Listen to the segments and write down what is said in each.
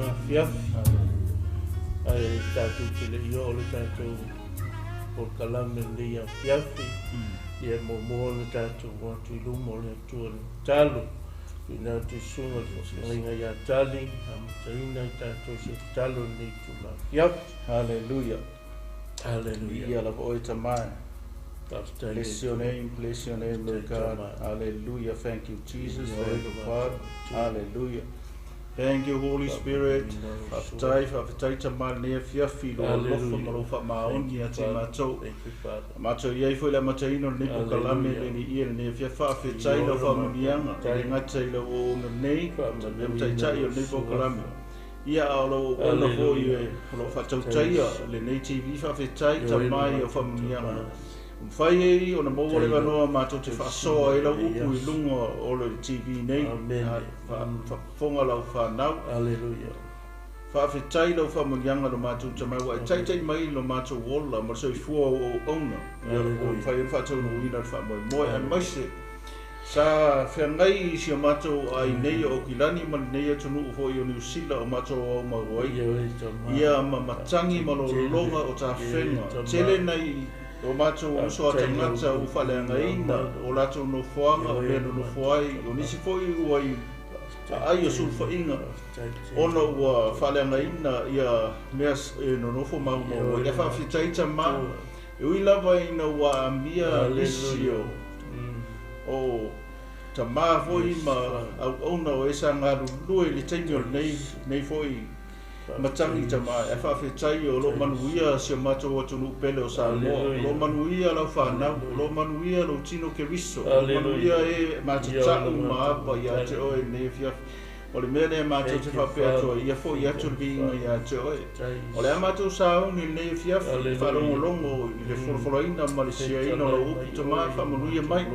tūna whiawhi. Ai tātou te le io le tātou o kalame le ia whiawhi. Ia momoana tātou watu I lumo le atua le talo. Ina te sunga ringa ia tali, amataina I tātou se talo nei tūna whiawhi. Hallelujah. Hallelujah. Ia lava oe tamai. Bless your name, Lord God. Hallelujah. Thank you, Jesus. Thank you, Father. Hallelujah. Thank you, Holy Spirit. Whawhatai tamai nea whiawhi lo lofa malofa maoni a te mātou. Mātou iei fwoi la mataino nipo kalame le ni ia nea whiawhi lo whamunianga. Le ngatai lo o nei, le mtaitai o nipo kalame. Ia alo ona hoi e lo whatautaia le nei TV whawhetai tamai o whamunianga. Whai ei o na mōre wanoa mātou te whasoa e lau upu I lunga o le TV nei. Whafonga lau whanau. Alleluia. Whawhetai lau whamunianga lo mātou tamai wa e taitai mai lo mātou wola ma so I fua o ona. Whai e whatou no uina whamoi moe e maise. Sa whengai I sia mātou ai nei o kilani ma nei atu nuu hoi o New Zealand o mātou o mawai. Ia ma matangi ma lo longa o ta whenga. Tele nei o mātou o soa tangata o whaleanga ina o lato no whoanga o leno no whoai o nisi whoi uai ai o sulfa inga. Ona ua whaleanga ina ia meas e no nofo mau mau. Ia whawhitaita ma. E ui lava ina ua ambia lisio. O ta maa foi ma au ona o esa ngaru lue le tengo nei foi matangi ta maa e whawhetai o lo manuia se mato o tunu pele o Samoa lo manuia lau whanau lo manuia lo tino ke riso lo manuia e matatau maapa ia te oe nei whiawhi o le mea nei mato te whapea toa ia foi atu le vinga ia te oe o le amato saungi nei whiawhi whalongolongo I le wholowholoina ma le siaina o la upi ta maa whamanuia mai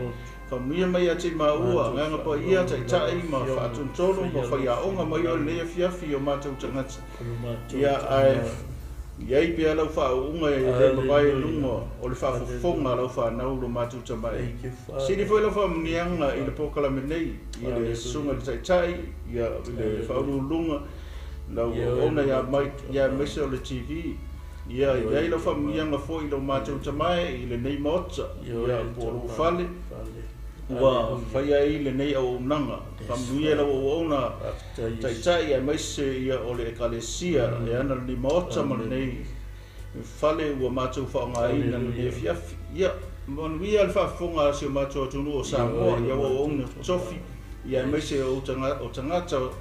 Whamuia mai a te maua, nganga pa ia tai tai ma whaatontolo ma whaiaonga mai o lea whiawhi o mātou tangata. Ia ai, iei pia lau whaunga e le mawai lunga o le whawhawhonga lau whanau lo mātou tamai. Sini fwoi lau whamunianga I le pokalame nei, I le sunga le tai tai, ia le whaurulunga, lau ona ia mai, ia mese o le TV. Ia iei lau whamunianga fwoi lau mātou tamai, I le nei mota, ia poro whale. Ua whai ai le nei au nanga. Whamuia lau o ona taitai ai maise ia o le ekalesia e ana ni maota ma le nei whale ua mātou whaonga ina le whiawhi. Ia, manuia le whawhonga se o mātou atunu o Samoa ia o ona tofi ia maise o tangata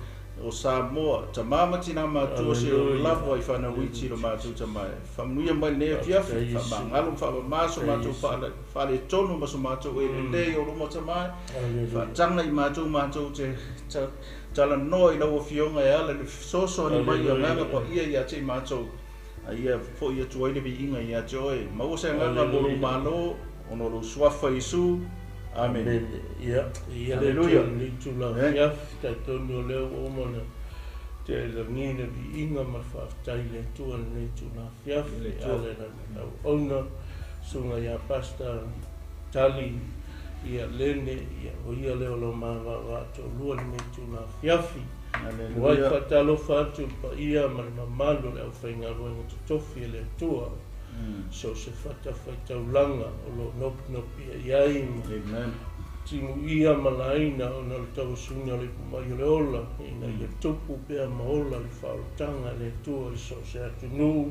o Samoa. Ta mamati na mātua se o lawa I whanawiti lo mātou tamai. Whamuia mai nea whiawhi, whamangalo whamamaso mātou whale tonu maso mātou e lei o luma tamai. Whatanga I mātou te tala noi lau o fionga e ala le soso ni mai o nganga pa ia te mātou. Ia fo ia tuaile vi inga ia te oe. Mau se nganga bolu malo, ono lo swafa Isu. Amen. Ia, Alleluia. Ni tula whiawhi tai tonu o leo o mana te langina vi inga ma whaftai le tua ni tula whiawhi ale na ona sunga ia pasta tali ia lene ia o ia leo lo mawa wato lua ni tula whiawhi. Wai whatalo whatu pa ia malu le au whainga ruenga tutofi le tua. So se fata whaitaulanga o lo nopi iai Amen. Timu ia malaina o na le tausunga le pumai le ola ina ia tupu pea maola le whaotanga le tua I so se atunu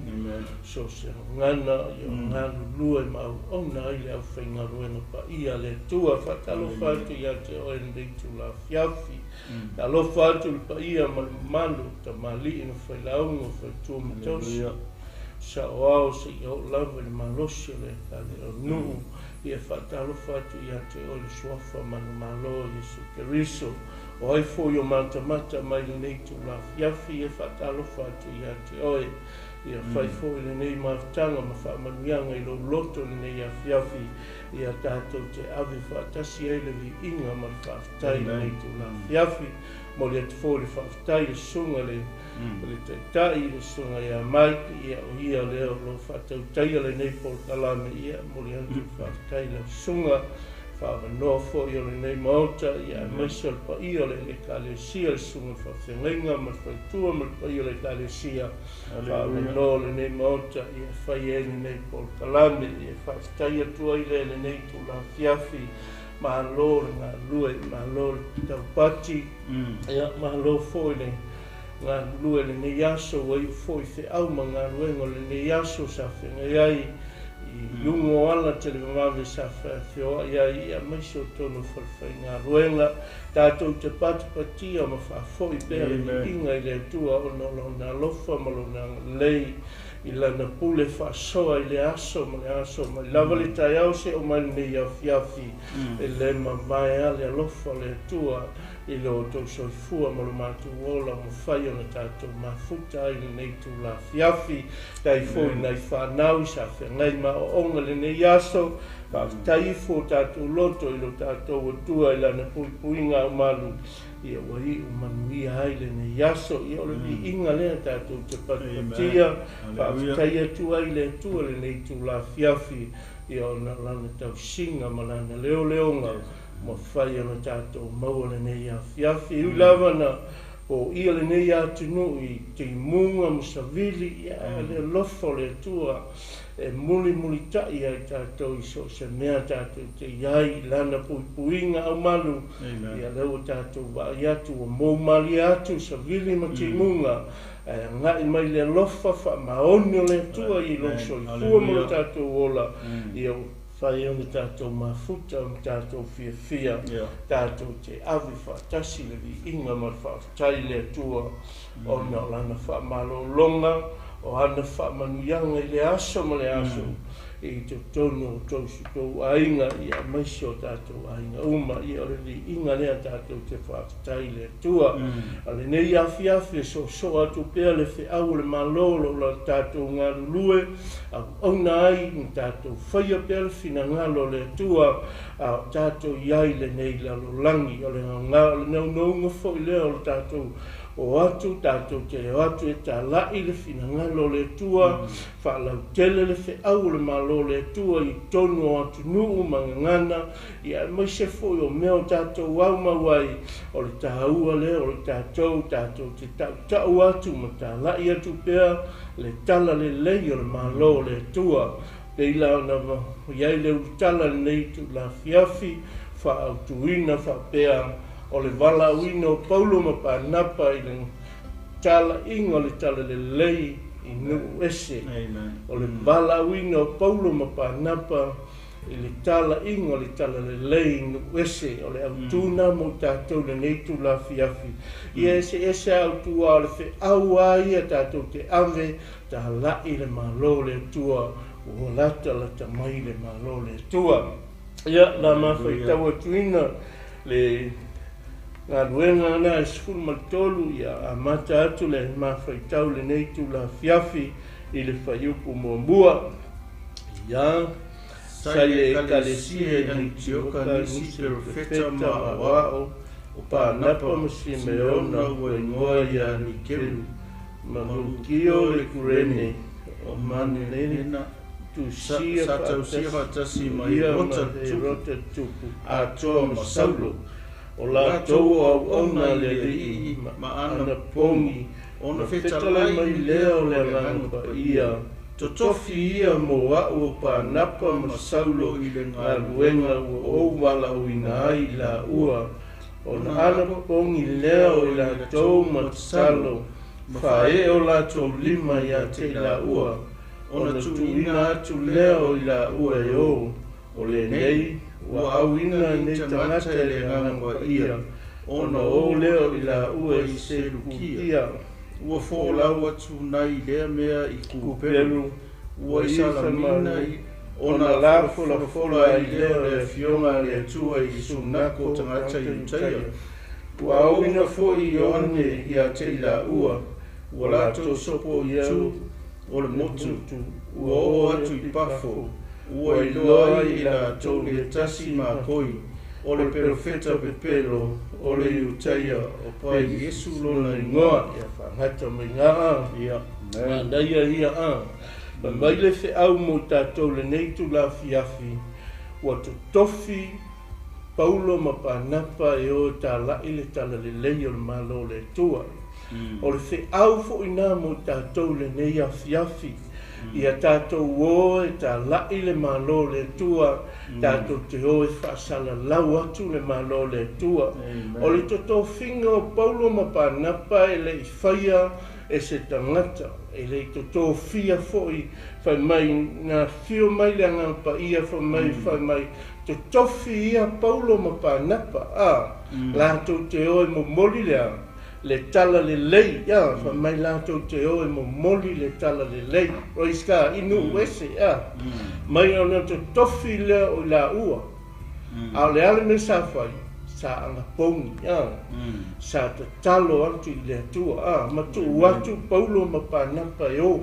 so se ngana ia nganu lua mau ona ai le au whainga ruenga pa ia le tua whatalo whatu ia te oe nditu la whiawhi talo whatu le pa ia malu ta mali ina whailaunga whaitua matosi sa o se o lava le malosio le o nuu ia whatalo whatu ia te o le swafa manu malo Jesu Keriso o ai fo yo mata mai le nei tu la whiawhi ia whatalo whatu ia te oe ia whai fo le nei maftanga ma whamanuianga I lo loto le nei a whiawhi ia tātou te ave whatasi ai le vi inga ma whaftai le nei tu la whiawhi mo le te fo le whaftai le sunga le le taitai le sunga ia maiki ia o ia leo lo whatau taia le nei pol kalame ia mo le antu whaftai le sunga whaamanoa fo i o le nei maota ia maisa le pa i o le ekalesia le sunga whawhengainga ma whaitua ma le pa i o le ekalesia whaamanoa le nei maota ia whai e nei Paul Kalame ia whaatai atua i le nei tula fiafi mahalo le ngā lue mahalo le taupati ia mahalo fo i le ngā lue le nei aso wai fo i te au ma ngā luengo le nei aso sa whengai ai i lungo ala te le mawe sa whio ia maiso tonu whai ngā ruenga tātou te patipatia ma whafo i bea i inga i le tua o nā lofa ma lo nā lei i lana pule whaasoa i le aso ma lava le tai au se o mai nei a fiafi e le mai ale alofa le tua i lo tau soifua ma lo mātu ola mo whai ona tātou mafuta ai le nei tu la fiafi tai fōi nei whanau sa whengai ma o onga le nei aso tai fō tātou loto i lo tātou o tua i lana puipuinga o malu ia wai o manuia ai le nei aso i o le inga lea tātou te patipatia tai atua i le tua le nei tu la fiafi i o na lana tau singa ma lana leo leonga ma whai ana tātou maua le nei a fiafi u lavana o ia le nei atunu i te munga musavili ia le lofo le tua e muli tai ai tātou i so se mea tātou te iai lana puipuinga au malu ia leo tātou vai atu o moumali atu savili ma te munga ngai mai le lofa wha maoni o le tua i loso i fua mo tātou ola ia whai ona tātou mafuta o tātou fia tātou te awi whaatasi le vi inga ma whaatai le tua o na lana wha malo longa o ana wha manuianga i le aso ma le aso i te tono o tausu tau ainga i a maisi o tātou ainga uma i ore li inga lea tātou te whaatai le tua a le nei afi so atu pēr le whi au le malolo la tātou ngā lulue a auna ai ni tātou whaia pēr le whina ngalo le tua a tātou iai le nei lalo langi o le ngā le naunga fwoi lea o le tātou o atu tātou te o atu e tā lai le whina ngalo le tua whaalau tele le whi au le malo le tua i tonu o atu nuu mangangana i a maise fwoi o meo tātou au mawai o le tāua le o le tātou te tau atu ma tā lai atu pēr le talalelei o le malo le tua peila o na iai le utala le nei tu la fiafi whaautuina whapea o le Valaauina o Paulo ma Panapa i le Talaiga o le Talalelei i nuu ese. O le Valaauina o Paulo ma Panapa i le Talaiga o le Talalelei i nuu ese. O le autuna mo tātou le nei tu la fiafi. Ia ese autua o le whi aua ia tātou te ave ta lai le malo le tua o lata mai le malo le tua. Ia la mawhai taua tuina le ngā ruenga ana e sifuru maltolu ia a mata atu le mawhai tau le nei tu la fiafi i le whaiupu mua. Ia sai e kalesia ni tioka nisi perfeta ma awao o Panapa masi meona ua ingoa ia ni keru ma mulukio le kurene o mani nena tu sia fatasi ma i rota tupu a toa ma saulo o la tau au ona le rii ma ana pongi ona fetalai mai leo le rangpa ia totofi ia mo au o Panapa ma saulo i le ngā ruenga o Valaauina ai la ua ona ana pongi leo i la tau ma salo whae o la tau lima ia te la ua ona tuina atu leo i la ua e o le nei ua auina nei tangata le ngangwa ia ona o leo i la ua i se lukia ua fōlau atu nai lea mea i kuperu ua i salamina i ona la fola i leo le fionga le atua i sunako tangata i utaia ua auina fo i one i a te la ua ua la to sopo i au o le motu ua o atu i pafo ua i loa i la tau le tasi ma koi o le profeta pepelo o le utaia o pai Yesu lona ingoa ia whangata mai ngā ia mandaia ia ma mai le whi au mo tātou le neitu la fiafi ua to tofi Paulo ma Panapa e o Talaiga le Talalelei o le malo le tua. O le fe au fo ina mo tātou le nei afiafi. Ia tātou o e Talaiga le malo le tua. Tātou te o e whaasala lau atu le malo le tua. O le toto whinga o Paulo ma Panapa e le i whaia e se tangata. E le toto fia foi whai mai na fio mai le anga pa ia whai mai te tofi ia Paulo ma Panapa lātou te oe mo moli lea le Talalelei whai mai lātou te oe mo moli le Talalelei roiska inu wese mai ona te tofi lea o la ua a le ale me sa whai sa anga pongi sa te talo atu i le atua ma tu atu Paulo ma Panapa e o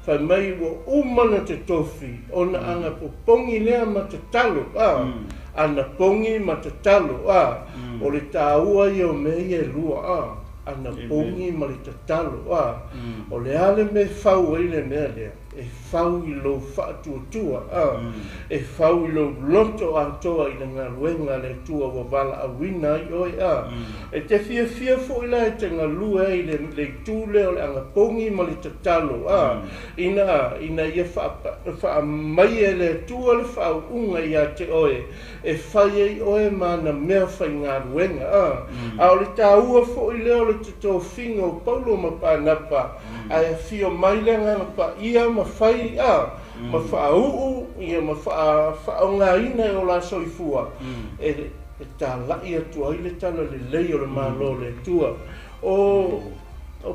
whai mai wa umana te tofi ona anga po pongi lea ma te talo ana pongi ma te talo o le tāua i o mei e lua ana pongi ma le te talo o le ale me whau i le mea lea e whau i lo whaatua e whau i lo loto a toa i le ngā ruenga le tua wa Valaauina i oi e te fia fo i la e te ngā lua i le tūle o le anga pongi ma le te talo ina ia wha mai e le tua le whau unga i a te oe e whai e oe ma na mea whai ngā ruenga a o le tāua fo i leo le te tō whinga o Paulo ma Panapa a e fio mai le ngā pa ia ma whai ma whaau ia ma whaau ngā ina o la soifua e tā lai atua i le Talalelei o le malo le tua o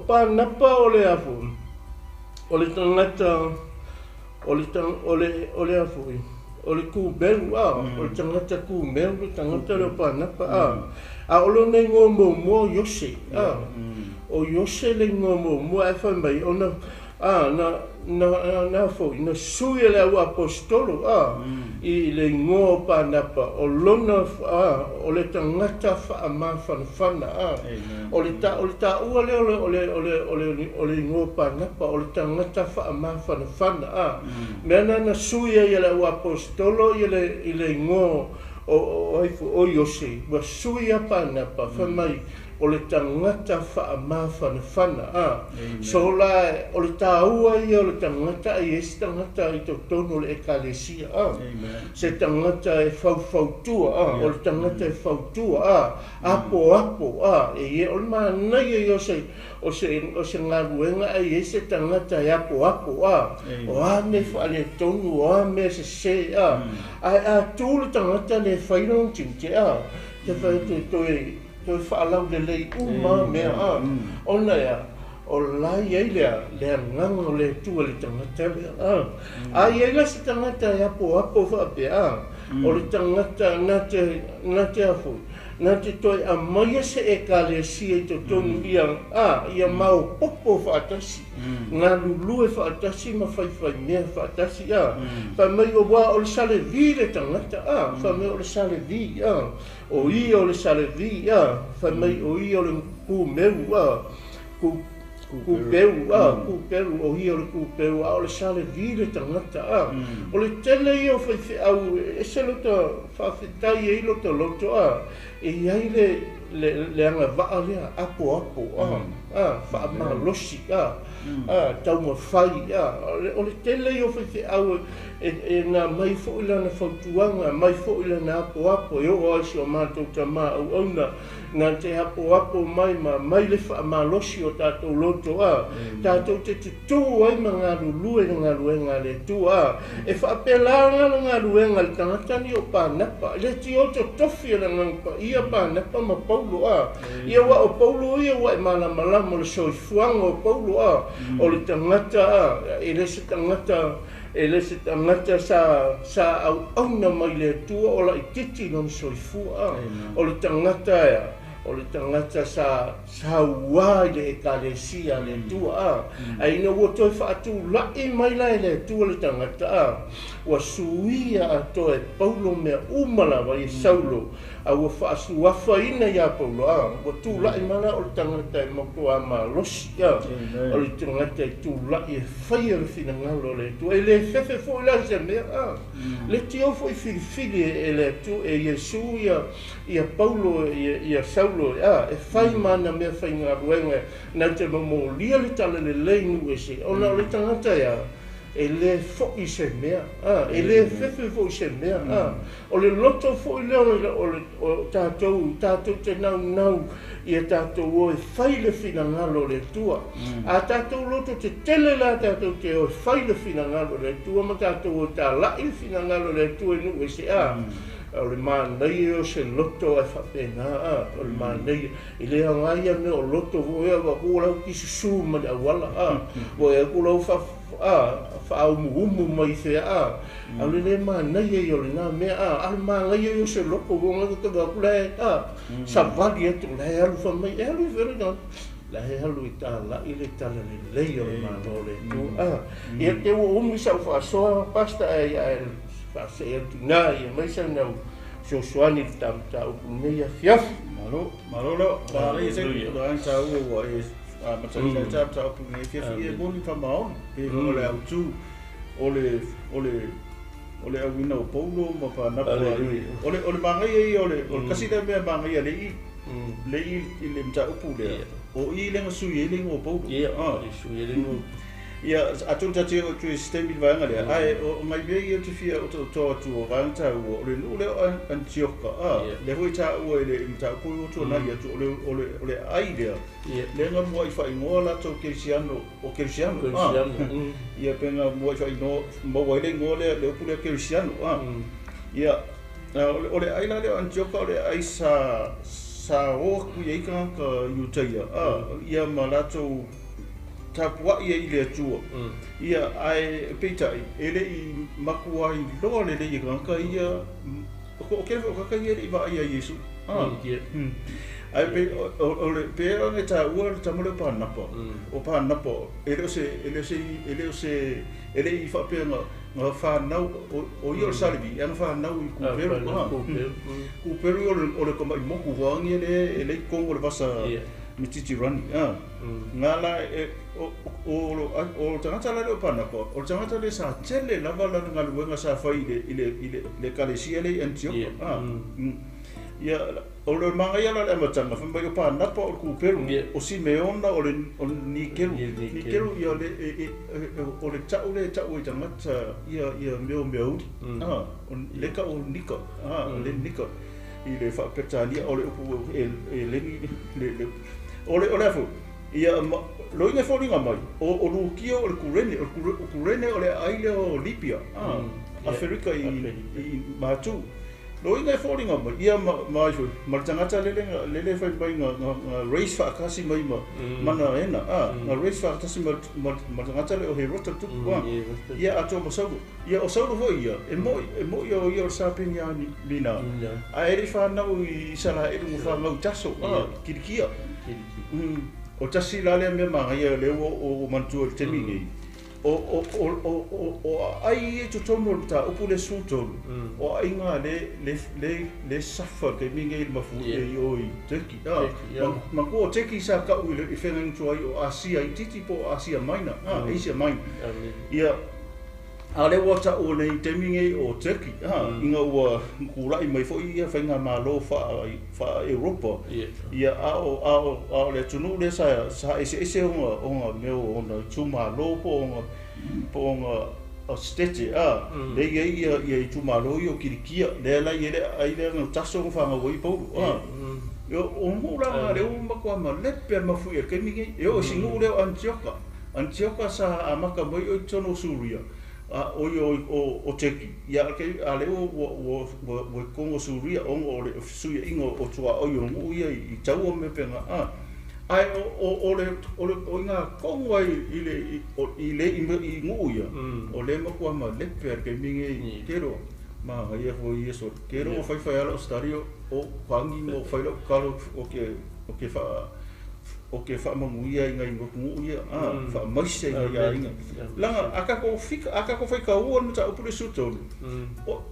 Panapa o le afu o le tangata o le afu o le kūberu o le tangata kūberu le tangata le Panapa a o lo nei ngō mo Yose o Yose le ngō mo e whai mai ona na fo ina sui le au apostolo i le ngō Panapa o lona o le tangata wha ma whanawhana o le ta ua le o le ngō Panapa o le tangata wha ma whanawhana mea na sui e le au apostolo i le ngō o Yose wa sui a Panapa whamai o le tangata wha ma whanawhana so la o le tāua i o le tangata i esi tangata i to tono le ekalesia se tangata e whautua o le tangata e whautua apo e o le manai e o se ngā ruenga i esi tangata e apo o me whaale tonu o me se a tū le tangata le whairong tinte te whai toi whaalau le lei mea ona ea o lai ei lea nganga o le tua le tangata lea ai la se tangata e apo whaapea o le tangata na te afu na te toi a maia se e kalesia i to tonu ia mau popo whaatasi ngā lulue whaatasi ma whai mea whaatasi wha mai o wā o le sale vi le tangata wha mai o le sale vi o i o le sale vi wha mai o i o le kūmeu kūperu o hi o le kūperu o le sale vi le tangata o le tele i o whai au e se loto whawhitai e i loto e iai le anga waa lea apo wha losi tau ma whai o le tele i o whai au e ngā mai fo ila na whautuanga mai fo ila na apo e o aisi o mātou ta mā au auna ngā te apo mai le wha ma losi o tātou loto tātou te tū ai ma ngā lulue ngā luenga le tū e whaapelanga ngā luenga le tangatani o Panapa le ti o to tofi la ngā ia Panapa ma Paulo ia wa o Paulo ia wa e malama le soifuanga o Paulo o le tangata e le se tangata sa au auna mai le tua o la i titi non soifua o le tangata o le tangata sa ua i le ekalesia le tua a ina ua toi whaatu lai mai lai le tua le tangata ua suia a toe Paulo mea umala wa i Saulo a ua whaasu wafa ina ia Paulo ua tu lai mana o le tangata e moko a malosi o le tangata e tu lai e whaia le fina ngalo le tua e le fefe fo la se mea le tio fo i filifili e le tu e Yesu ia Paulo ia Saulo e whai mana mea whai ngā ruenga nau te mamo lia le Talalelei nu e se ona o le tangata e le fo i se mea e le fefe fo i se mea o le loto fo i leo o tātou te nau ia tātou o e whai le fina ngalo le tua a tātou loto te tele la tātou te o e whai le fina ngalo le tua ma tātou o tā lai le fina ngalo le tua nu e se o le mānei o se loto e whapena o le mānei i le angaia me o loto o ea wa kua lau ki susu ma le awala o ea kua lau whaaumu mai thea a le mānei e o le nā mea a le mānei o se loto o ngā kata wakula e sa vali atu le alu whamai e alu vere nā la he halu i tā la i le Talalelei o le māno le tu ia te o umi sa whaasoa pasta e se e tu nā i mai sa nau soani tam tau nei a fiafi malo ba e se ko an tau o e matanga tam tau nei fiafi e boni fa maon e o le autu o le awina o Paulo ma Panapa o le mangai o le kasi da me mangai le i le mta upu le o i le sui le o Paulo sui le ia atu tati o tu sistemi vanga le ai o mai be ia te fia o to tu vanga o le no le Antioka le hoi ta o le mta ko o to na ia tu le ai le nga mo i fa ingola to Cristiano o Cristiano ia penga mo i fa no mo le ngole le o le Cristiano ia o le ai la le Antioka le ai sa o ku ia ka Utaia ia malato tapua ia i le atua ia ai peitai ele i makua i loa le i ranka ia o ke o ka ia i va ia Yesu ai pe o le pera ne ta ua ta mo le Panapa o Panapa ele i fa pe nga fa nau o ia salvi ana fa nau i ku peru o le koma i moku wangi ele kongo le basa mititi rani ngala o tangata le Panapa o tangata le sa tele lava la ngaluenga sa fai le kalesia le Antioka ia o le manga ia la matanga fa mai o Panapa o ku peru o Simeona o Nikelu ia o le tau i tangata ia meu o le ka o Nika le Nika i le fa petalia o le ole afu ia loinga folinga mai o lukio o kurene o le aile o Libya Afrika i matu loinga folinga mai ia mai fu martangata lele fai mai nga race fa kasi mai mana ena nga race fa kasi martangata le o herota tu ia ato masago ia o saulo foi ia e mo ia o sapin ya lina a eri fa na i sala e mo fa mau taso kirikia o tasi lale me manga ia le o mantu o temingi o ai e totono ta o pule suto o ai nga le safa ke mingi il mafu e oi teki ma ko teki sa ka u le fenga tu ai o Asia i titi po Asia maina Asia maina ia ale wata o nei temingi o teki inga ua kura i mai fo ia fenga malo fa Europa ia ao le tunu le sa ese onga meu ona tuma lo po o stete le ia i tuma lo i o kirikia le la ile ai le no taso fa nga woi Paulo yo o mura le o makwa ma le pe ma fu e kemingi yo singu le Antioka sa amaka mai o tono Suria o teki ia ke ale o kongo Suria o le suia ingo o tua o yo ia i tau me penga ai o nga kongo i le i nguia o le makua ma le per ke mingi tero ma ia fo ia so ke ro fai ala stadio o pangi mo fai lo kalo o ke fa manguia inga ingo ia fa maise ia inga langa aka ko fai ka o no ta upure suto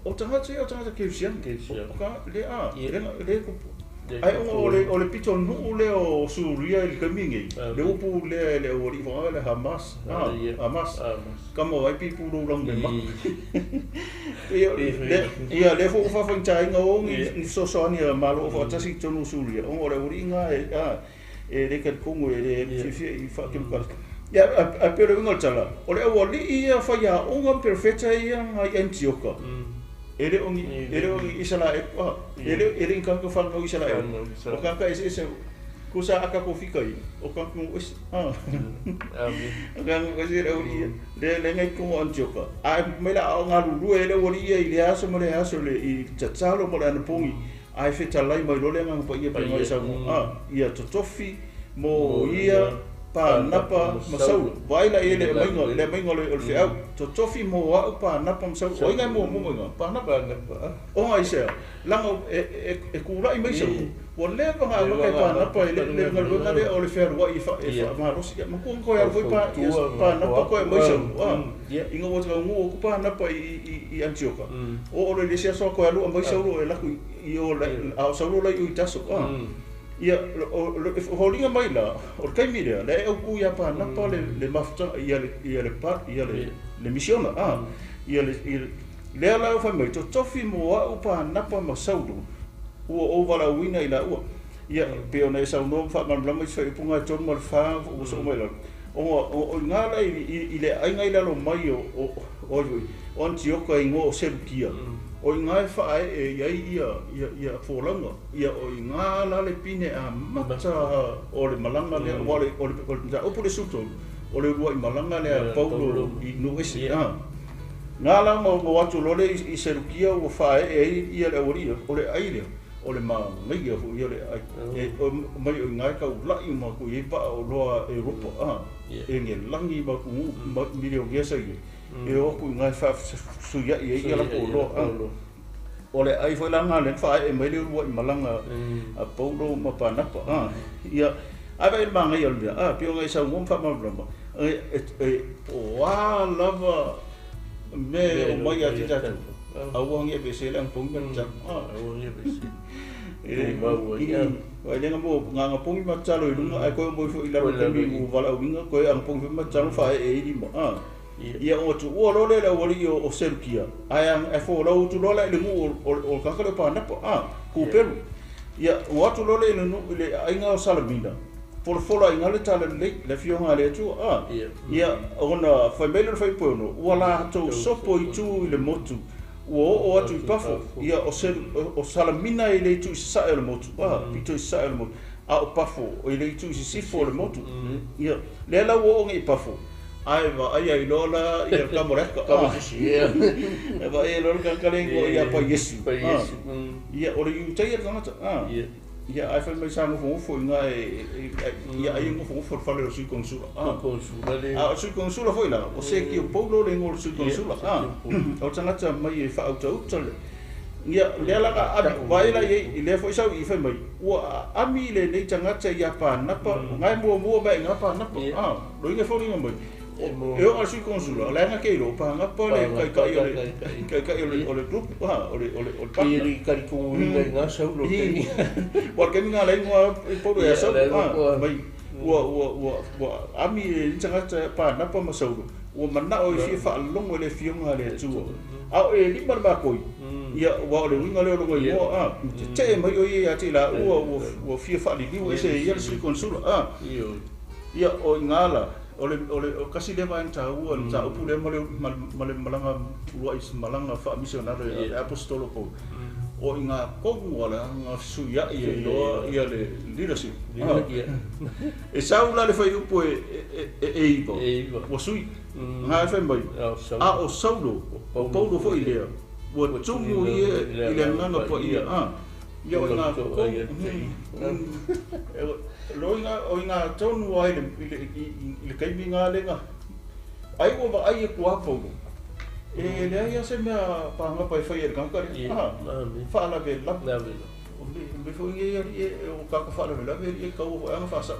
o tanga ke sian ka le ko ai ole pito no le o suria il camingi le upu le o ri va le Hamas kamo ai pipu lo long de ma ia le fo fa chai ngo ni so sonia malo fo tasi tonu suria o le uringa e le ka kongo e le fa ke ka ya a pero ngol chala ole o li ia fa ya o perfecta ia ai Antioquia ele ongi isala ele inkanka fa no isala o kanka ese kusa aka ko fikai o kanka mo is kan wazir oli le ngai ko Antioquia ai mela nga lu ele oli ile aso mo le aso le I tsatsalo mo le pongi ai feta lai mai lo le nga pa ia pa mai sa ia totofi mo ia Panapa masau vaila ele maingo le fiau totofi mo wa Panapa masau o ngai mo Panapa o ngai se langa e kula I mai sa o le nga Panapa le ngai o le fiau wa ifa ma rosi ma ko ya foi Panapa ko mai sa inga mo ngo ko Panapa I Antioquia o le sia so ko lu mai sa lu e la ku I o la sa lu la I taso ia holinga mai la o kai mire le o ku ia Panapa le mafta ia le misiona ia le ala fa mai to tofi mo o Panapa masaudu o Valaauina ila o ia pe ona sa no fa man blama sai punga ton mal fa o so mai la o ngala ile ai ngai la lo mai o Antioquia ingo serukia o ngai fa ia folanga ia o ngala le pine a mata o le malanga le o pule suto o le rua I malanga le Paulo I no ese ngala mo watu lole I serukia o fa ia le oria o le aile o le ma ngai fo ia le ai o mai o ngai ka la I ma ku I pa o loa Europa e nge langi ma ku milio gesa e o ku ngai fa su ia la ko lo o le ai foi langa le fa e mai le rua I malanga a Paulo ma Panapa ia ava il manga ia le pio ngai sa ngom fa ma brama o wa lava me o mai ati tatu a wang e bese lang pung kan jam wang e bese e mau ia wa le ngamo nganga pung ma chalo I lunga ai ko mo fo ila le mi u Valaauina ko ang pung ma chalo fa e di mo ia o tu o lo le wali o serukia ai ang e fo lo tu lo le ngu o kanka le Panapa ku peru ia o tu lo le no le ai nga salamina por fola inga le Talalelei le fionga le tu ia ona fa mele fa pono wala to sopo I tu le motu o atu pafo ia o salamina ile tu sa le motu pito sa le motu o pafo o ile tu si fo le motu ia le la wo ngi pafo ai lola ia ka moreka ia va ia lola ka kalengo ia pa Yesu ia o le utai ngata ia ai fa mai sa mo fo nga ia ai mo fo fa le su consula su consula foi la o se ki o Paulo le ngol su consula o tanga mai fa auto ia le la ka vai la ia le foi sa I fa mai o ami le nei tanga ia Panapa ngai mo mai nga Panapa lo inga fo inga mai eu acho consula lá naquele opa na pole kai o le grupo o piri kari ko nga sa lo porque minha língua por essa vai o ami tanga Panapa masaudo o mana o fi fa longo le fiunga le tu au e li mar ba koi ia wa le winga le longo mo te mai o ia te la o fi fa li o ese ia se consula ia o ngala ole kasi le va entrar o ta o pule male malanga ruais malanga fa missionário apostolo po o inga kongu wala nga suya ia le leadership e saula le fai upo ibo o sui nga fa mai o saulo o Paulo foi ile o tumu ile nganga po ia ia o nga o inga tonu ai le kai minga lenga ai o va ai ko Paulo le ia se mea panga pai fai e kanka fala ve la me foi e o ka fala ve la ve e ka o anga fa sa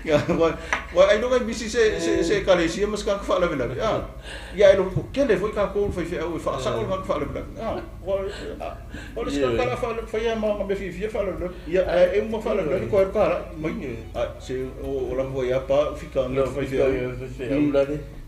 ya wa ai no ga bisi se kalesi mas ka fala ve la ya lo que le foi ka ko foi o fa sa o ka fala ve la o le ska kala fala fai ma me fi fala ya e mo fala ve ko ka mai se o la foi apa fica no foi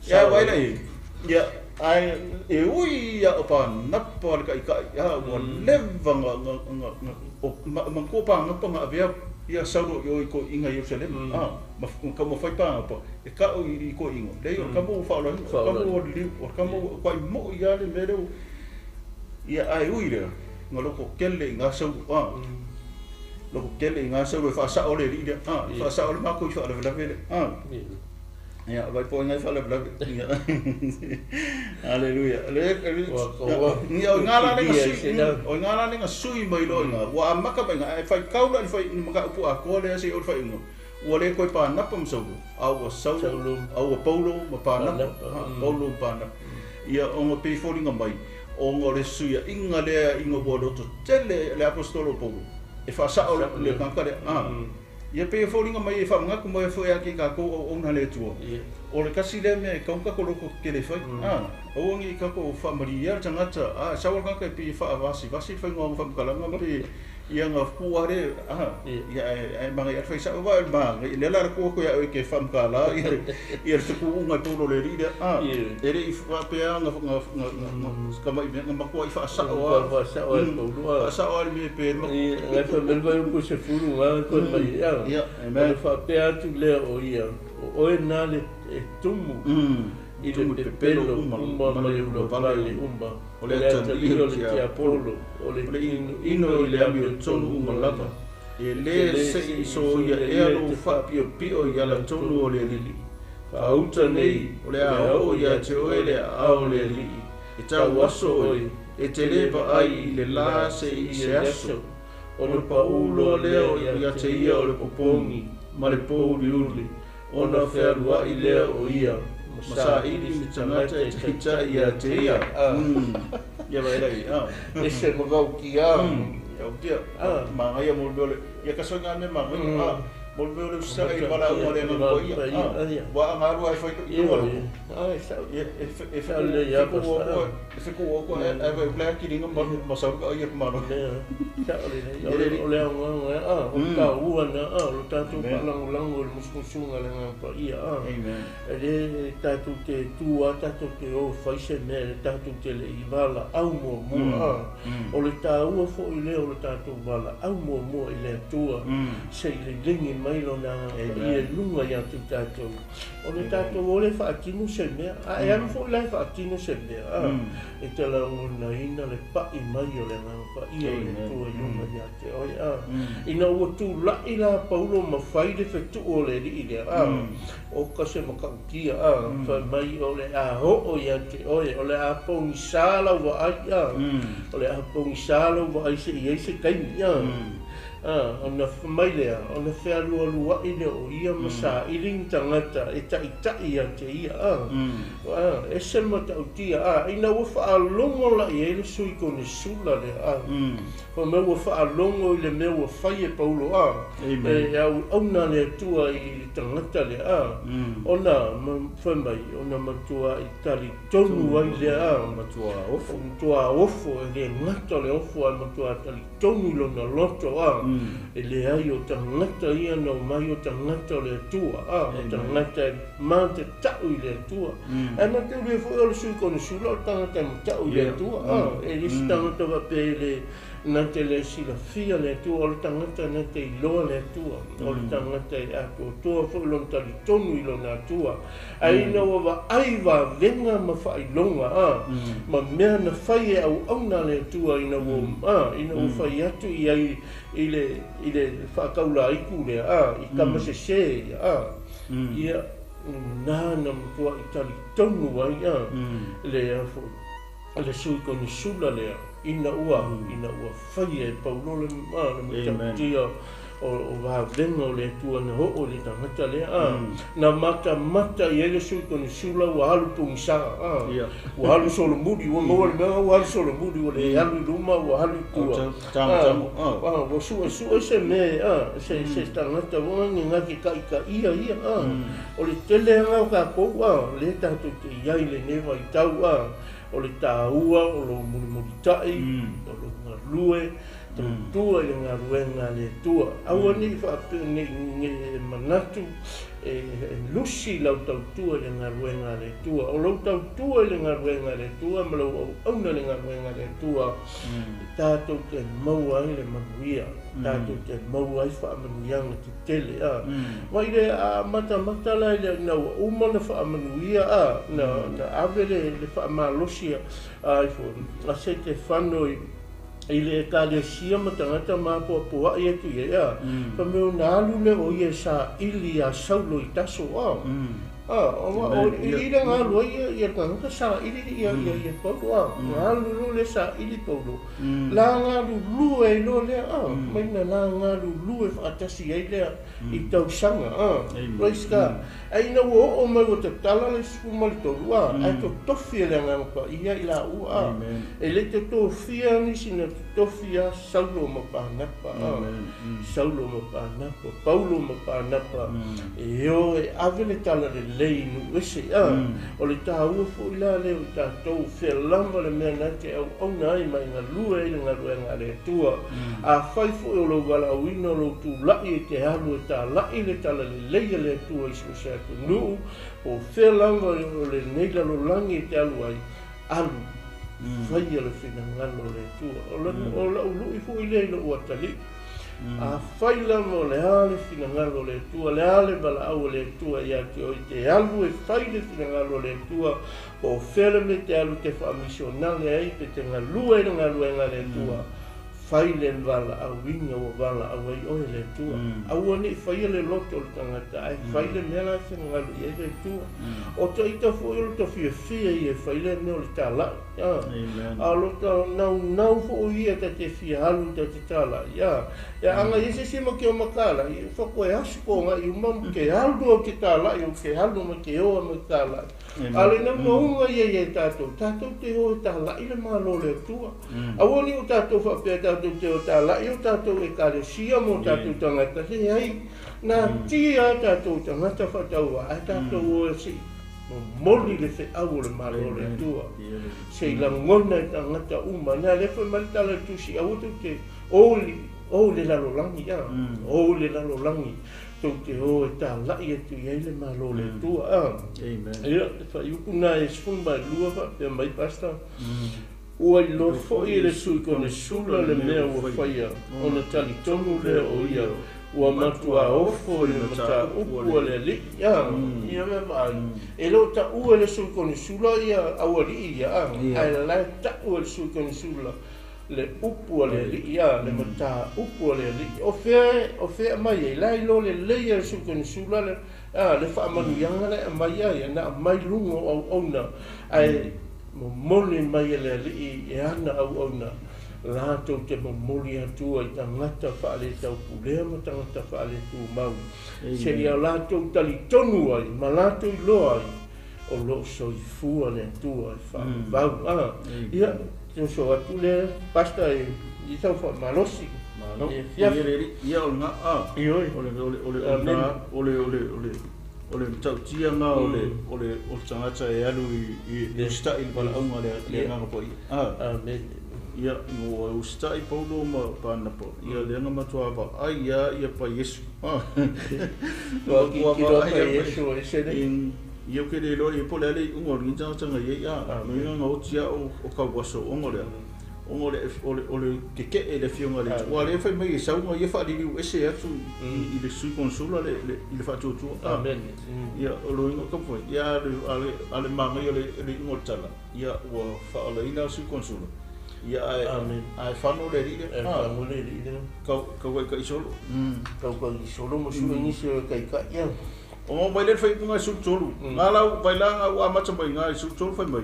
ya vai lai ya ai e ui ya opa napa ka ya wa leva ma ko pa ngapa nga vea ya sauro yo ko inga Yerusalem ma ka mo fai pa pa e ka o i ko ingo le yo ka mo fa lo ka mo li o ka mo ko mo ya le mero ya ai ui le ngalo ko kelle nga sau lo ko kelle nga sau fa sa ole ri fa sa ole ma ko fa le vele ya vai po ngai fala bla haleluya ya ngala le sui mai lo nga wa maka ba nga fai kaula fai maka pu a ko le se o fai ngo wa le ko pa na pam so au sau au Paulo ma pa na Paulo pa na ya o mo pe foli nga mai o ngo le sui inga le ingo bodo to tele le apostolo Paulo e fa sa o le kankare ia pe foli nga mai fa nga ko mai foi aki ka ko o na le tu o le kasi le me ka ko ko ke le fai o ngi ka ko fa maria tanga sa wa ka pe fa vasi fa ngo fa ka nga pe ia nga puare ia ai manga ia fa sa wa ma le la ko ya ke fa ka la ia se ku nga to le ri ele i fa pe nga ka mai nga ko i fa sa wa me pe ia fa me vai ko se furu wa ko mai ia me fa pe atu le o ia o na le tumu i le pelo umba mai no vale umba o le atalio le tia Paulo o le ino i le ami o tonu umba lava e le se i so ia e alo fa pio i ala tonu o le lili fa uta nei o le a o ia te oe le a o le lili e tau aso oi e te leva ai le la se i se aso o le Paulo leo ia te ia o le popongi ma le pouri uli ona whea i lea o ia masa ili mi tangata e teita ia te ia ia vai rai e se magau ki au kia manga ia molbeole ia kasoinga me manga molbeole usa i Valaauina le ngā ia wa ngaru ai fai i wala e fa le ia e fa ko ko e vai plea ki ringa masa ia mano o le o ka uana o tatu palang lango le musmusunga le ngā ia e tatu ke tua tatu ke o faise me tatu ke le i Valaauina o le taua fo i le o le tatu Valaauina i le tua se i le lingi mai lona i e lunga ia tu tatu o le tatu o le whaatinu se mea e anu fo i le whaatinu se mea e te la ngona ina le pai mai o le ngā ia i le tua i lunga ia te oia ina ua tu lai la Paulo ma whai le whetu o le ri i le o kase makaukia whai mai o le a ho o ia te oia o le a pongi sāla wa ai o le a pongi sāla wa ai se i eise kaimi ona mai lea ona whea lua i le o ia masa i ring tangata e tai ia te ia e se matautia ina ua whaalongo la i ele sui kone sula lea fa me ua whaalongo i le mea ua whai e Paulo e au auna lea tua i tangata lea ona whamai ona matua i tali tonu ai lea matua ofo e le ngata le ofo ai matua tali tonu lona loto e le ai o tangata ia no mai o tangata o le tua o tangata ma te tau i le tua e ma te ule fo o le sui kone sula o tangata ma tau i le tua e lisi tangata wa pe le na te le sila fia le tua o le tangata na te iloa le tua o le tangata e ako tua fo ilon tali tonu ilo na tua a ina wa ai wa venga ma whai longa ma mea na whai e au auna le tua ina wa whai atu i ai i le whakaula iku le i kamase se ia nana mtua i tali tonu ai le sui koni sula lea ina ua whai e Paulo le mtatia o vavenga o le tua na ho o le tangata le na mata i ele sui koni sula ua halu pungisanga ua halu solo mudi ua maua le mea ua halu solo mudi ua le halu luma ua halu tua ua sua se me se tangata ua ngaki ka ia o le tele anga o ka kou le tatu te iai le newa i tau o le tāua o lo muni tai o lo ngalue tua i ngā ruenga le tua. Aua ni whaapene manatu lusi lau tau tua i ngā ruenga le tua. O lau tau tua i ngā ruenga le tua, ma lau auna le ngā ruenga le tua. Tātou te maua i le manuia, tātou te maua i whaamanuianga te tele. Mai le mata lai le nau umana whaamanuia, na awele le whaamalosia, a se te whanoi, i le kalesia ma tangata mapoapoa i atu ia. Pa meo na alu le o ia sa ili a saulo i taso i le ngā lua ia tangata sa ili ia Paulo ngā lulu le sa ili Paulo. La ngā lulu e lo lea maina la ngā lulu e whaatasi ei lea i tau sanga. Raiska, ai na o mai o te tala le skumali tolu ai to tofia le ngā mapa ia i la ua. E le te tofia nisi na tofia saulo ma Panapa. Saulo ma Panapa, Paulo ma Panapa. E o e avele tala le lei nu ese o le tāua fo i la leo i tātou whea lama le mea nake au nai mai ngā lua i ngā ruenga le tua. A whai fo i o lo Valaauina o lo tū lai e te halu e tā lai le tala le leia le tua i so sea tu nuu o whea lama o le neila lo langi e te alu ai alu. Whai ala whina ngano le tua. O la ulu i fo i le ilo ua tali. A whai lama o le ale whina ngalo le tua, le ale Valaau le tua ia te oi te alu e whai le whina ngalo le tua o where me te alu te whaamisionale ai pe te ngalua e ngaluenga le tua. Whai le Valaauina o Valaau ai oe le tua. Aua ni whai le loto le tangata ai, whai le mea se ngalu i le tua. O ta ita fo i lo fia i e whai le neo le tālai. A lota nau fo i ta te fia halu ta te tālai. Ya anga i se sima ke o makala, i whako e asko nga i umam ke halu o ke tālai, o ke halu ma ke oa ma tālai. Ale na maunga i tātou te ho e tālai le malo le tua. Awani o tātou whapea tātou te o tālai, o tātou e kāre sia mo tātou tangata. He ai, nā tia tātou tangata whataua, ai tātou o e si. Moli le fe au le malo le tua. Se la ngona e tangata uma, nā lefa maritala tusi, au te o le lalolangi ia, o le lalolangi. Tau te ho e tā lai atu i eile malo le tua. Ia, te whaiukuna e sfumba e lua wha, mai pasta. Ua i lo foi le sui kone sula le mea ua whaia, o na tali tonu le o ia, ua matua ofo i le mata upua le li. Ia me vai. E lo ta ua le sui kone sula ia awari ia, ai la lai ta ua le sui kone sula. Le upua le li ia, le mata upua le li. O fea mai e lai lo le leia le sui kone sula le, le whaamanuianga le mai ai, na mai lungo au ona. Ai, mole mai le li e ana au ona lato te moli atua i tangata whaale tau pulea ma tangata whaale tu mau se ia lato tali tonu ai ma lato i loa ai o lo so i fua le atua i whaau ia te so atu le pasta i tau wha malosi ia o nga ole tau tianga ole tangata e alu i stai Valaauina le nganga po amen ia o stai Paulo ma Panapa ia le ngama tua va ai ia pa Yesu wa ki ro pa Yesu e se in ia ke le lo i po le ungo ri tanga ia no nga o tia o ka waso ongo le ole ke e le fionga le wa le fa mai sa unga ia fa li ese atu i le sui consula le le fa tu amen ia o lo ingo kapo ia ale manga ia le ingo tala ia wa fa ala ina sui consula ia amen ai fa no le ri fa no le ri ka ka isolo ka isolo mo su ni se ka ia O mai le fai punga su tolu. Ngala vai la wa ma tsamai ngai su tolu fai mai.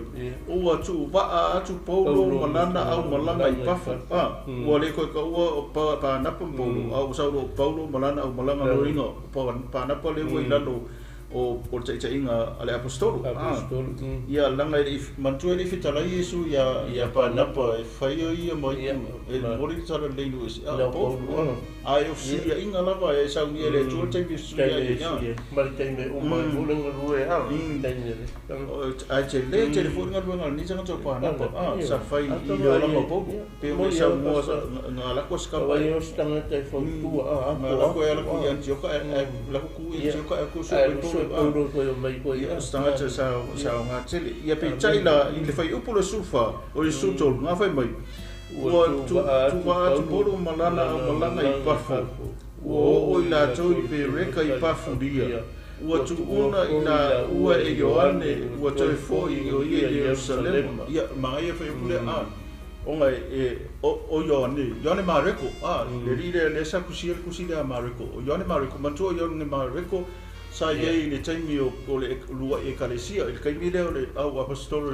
O atu va atu Paulo malana au malanga I pafu. O le ko ka pa na Paulo au sauro Paulo malana au malanga lo inga pa na pa le wo ilalo o tsa inga ale apostolo. Ia langa mantua le fitala Yesu ia pa na pa fai ia mai e mori tsara le lu is. Ai o si inga lava e sa ni le tu te bi su ia. Mai te me o mai volanga rue ha. Ai te le telefone ngal ni tsanga to pa na pa sa fai I lo langa po pe mo sa mo na la ko ska pa yo stanga te fo tu la ko ya la ko yan tio ka la ko ku tio ka ko so Paulo ko mai ko ia stanga te sa nga tele ia pe chaila I le fai upulo sufa o le sutol nga fai mai o tu polo malana I pafu o ila to I pe reka I pafu dia ua tuuna ina ua e Ioane ua toi foi o ia Jerusalem ia mai fai pule onga o Ioane mareko le rire le sa kusile mareko o Ioane mareko mantua Ioane mareko sa ye le taimi o le lua e kalesia il kaimi le le au apostolo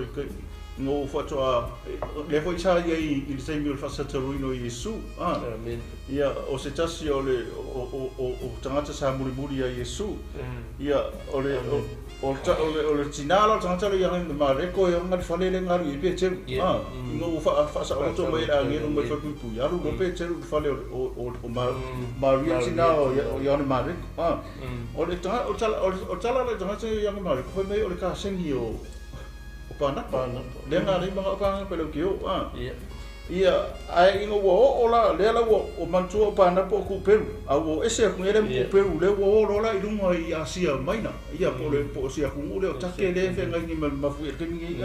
no foto le foi sa ye il taimi o fasataruino Yesu amen ia o se tasi o le o tangata sa muri ya Yesu ia o le tinalo tangata le yang mareko yang ngal falele ngal I pe teu no fa sa o to mai la ngeno mai fa pu ya lu pe teu fale o Maria tinalo yang mareko o le tala le tangata yang mareko foi mai o le ka sengi o Panapa le nga ri mga ka pelo kio ia ai ingo wo ola le la wo o mantua Panapa ku peru au ese ku ele ku peru le wo ola I lunga I Asia maina ia po sia ku le o take le fe ngai ni mafu e kemi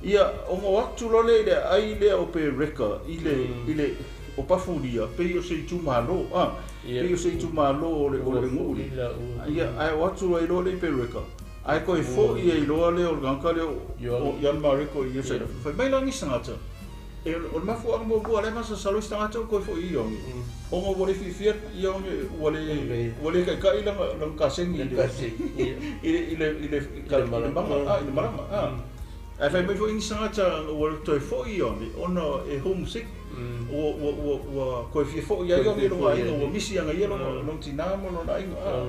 ia o mo atu lo le ai le o pe reka ile o pafuria pe o se tu malo pe o se tu malo le nguli ia ai watu lo le pe reka ai ko fo I lo le o ganka le o yan mariko I se fa mai langi sangata e o mafu ang mo le masa salo sangata ko fo I yong o mo bole fifiat yong wale ka ilang ka sengi ile kalmanga ai fa mai fo in sangata o to fo I yong ono e homesick o ko fo ya yo le wa o misi anga yelo no tinamo no ai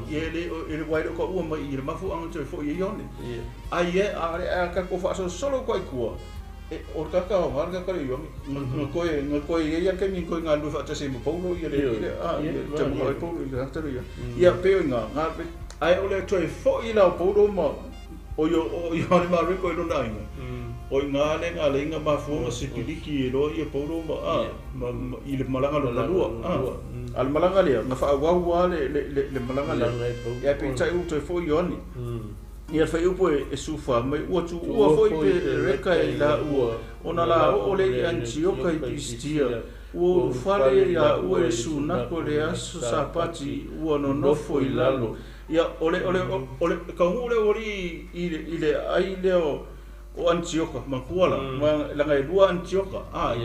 ele wai ko o mai ile mafu ang to fo yo ne ai ka ko fa solo ko ko o ka marga ka yo ko ye ke min ko nga lu fa tse mo Paulo ile te mo Paulo ile ta yo ya pe nga ai ole to fo ila Paulo mo o yo ni ma ko no nai o nga le nga mafu si piliki lo ia Paulo ma ile malanga lo lua al malanga le nga fa wa le malanga le ya pe tai u to fo yo ni ia fa u po e sufa mai u fo pe reka ila u ona la o le Antioka I Pistia u fale ya u e suna ko le aso sapati u no fo ilalo ia ole ka ule ori ile ai leo o Antioka makuala langa e lua Antioka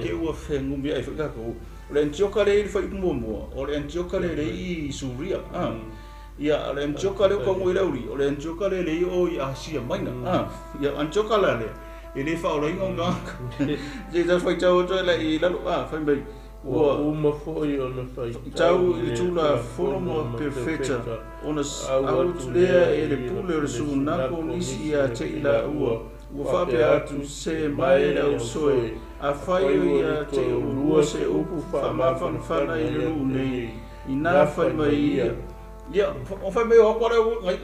ke ua fengumi ai fa ko le Antioka le fa mo o le Antioka le I Suria ia le Antioka le ko ngoi lauri o le Antioka le o I Asia maina ia Antioka le ele fa o le ngonga je ta fa tau to le I lalu fa mai uma foi ona fai tau I tula forma perfeita ona au le ele pule o sunako nisi ia te ila ua fa pe atu se mai le soe a fai ia te lua se upu fa ma fa na I lu nei ina fa mai ia o fa me o kwara